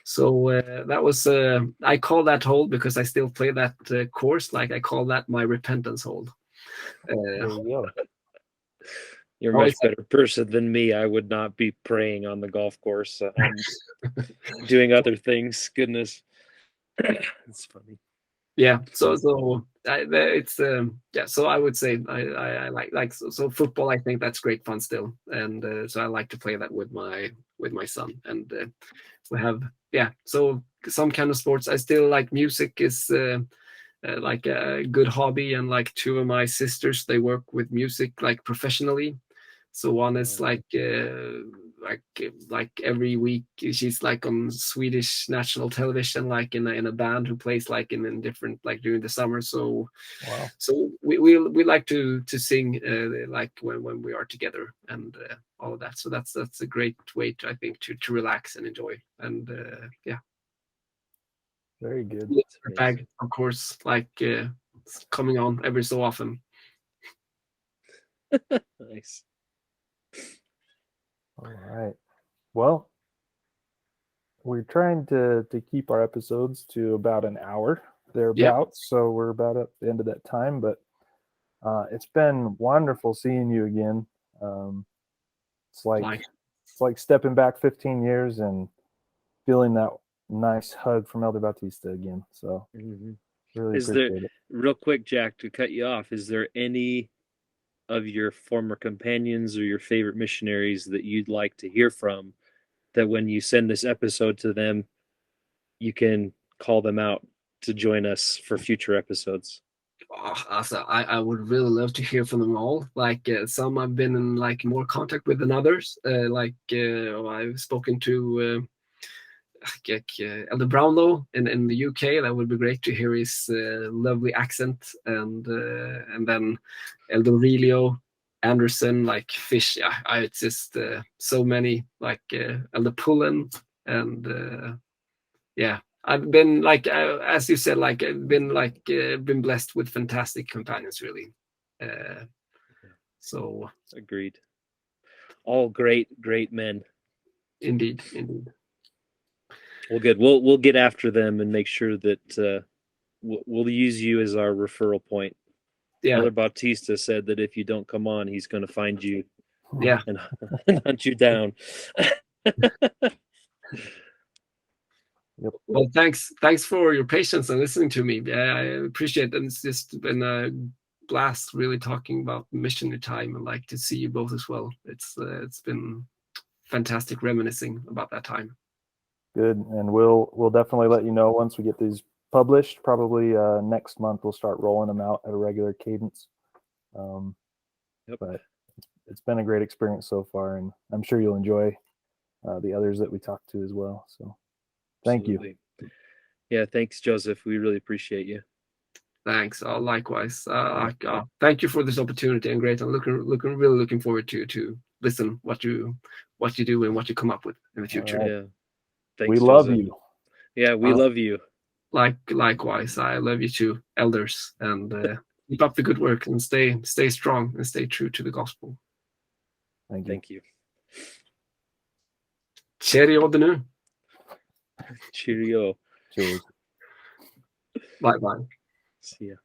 So that was I call that hole, because I still play that course, like I call that my repentance hole. There you go. You're a much better person than me. I would not be praying on the golf course. I'm doing other things. Goodness. It's funny. Yeah. So it's yeah. So I would say I like so football. I think that's great fun still, and so I like to play that with my son, and we have So some kind of sports. I still like music is like a good hobby, and like two of my sisters, they work with music like professionally. So one is like every week she's like on Swedish national television, like in a band who plays like in different, like during the summer. So Wow. so we like to sing like when we are together, and all of that. So that's a great way to, I think, to relax and enjoy, and yeah. Very good. Bag, of course, like it's coming on every so often. Nice. All right. Well, we're trying to keep our episodes to about an hour thereabouts, so we're about at the end of that time. But it's been wonderful seeing you again. It's like stepping back 15 years and feeling that nice hug from Elder Bautista again. So really appreciate it. Real quick, Jack, to cut you off, is there any of your former companions or your favorite missionaries that you'd like to hear from, that when you send this episode to them, you can call them out to join us for future episodes? Also, I would really love to hear from them all. Like some I've been in like more contact with than others. I've spoken to Elder Brownlow in the UK. That would be great to hear his lovely accent, and then Elder Relio, Anderson, like Fish. It's just so many, like Elder Pullen, and I've been like as you said, like I've been blessed with fantastic companions, really. So agreed. All great men. Indeed. Well, good. We'll get after them and make sure that we'll use you as our referral point. Yeah. Elder Bautista said that if you don't come on, he's going to find you. Yeah. And hunt you down. Yep. Well, thanks for your patience and listening to me. I appreciate it. It's just been a blast, really, talking about missionary time, and like to see you both as well. It's been fantastic reminiscing about that time. Good, and we'll definitely let you know once we get these published. Probably next month we'll start rolling them out at a regular cadence. But it's been a great experience so far, and I'm sure you'll enjoy the others that we talked to as well. So thank you. Yeah, thanks, Joseph. We really appreciate you. Thanks. Likewise. Thank you for this opportunity, and great. I'm really looking forward to listen what you do and what you come up with in the future. Right. Yeah. Thanks, we Joseph. love you. Yeah, we love you. Likewise, I love you too, elders, and keep up the good work, and stay strong and stay true to the gospel. Thank you. Cheerio nu. Cheerio. Cheers. Bye. See ya.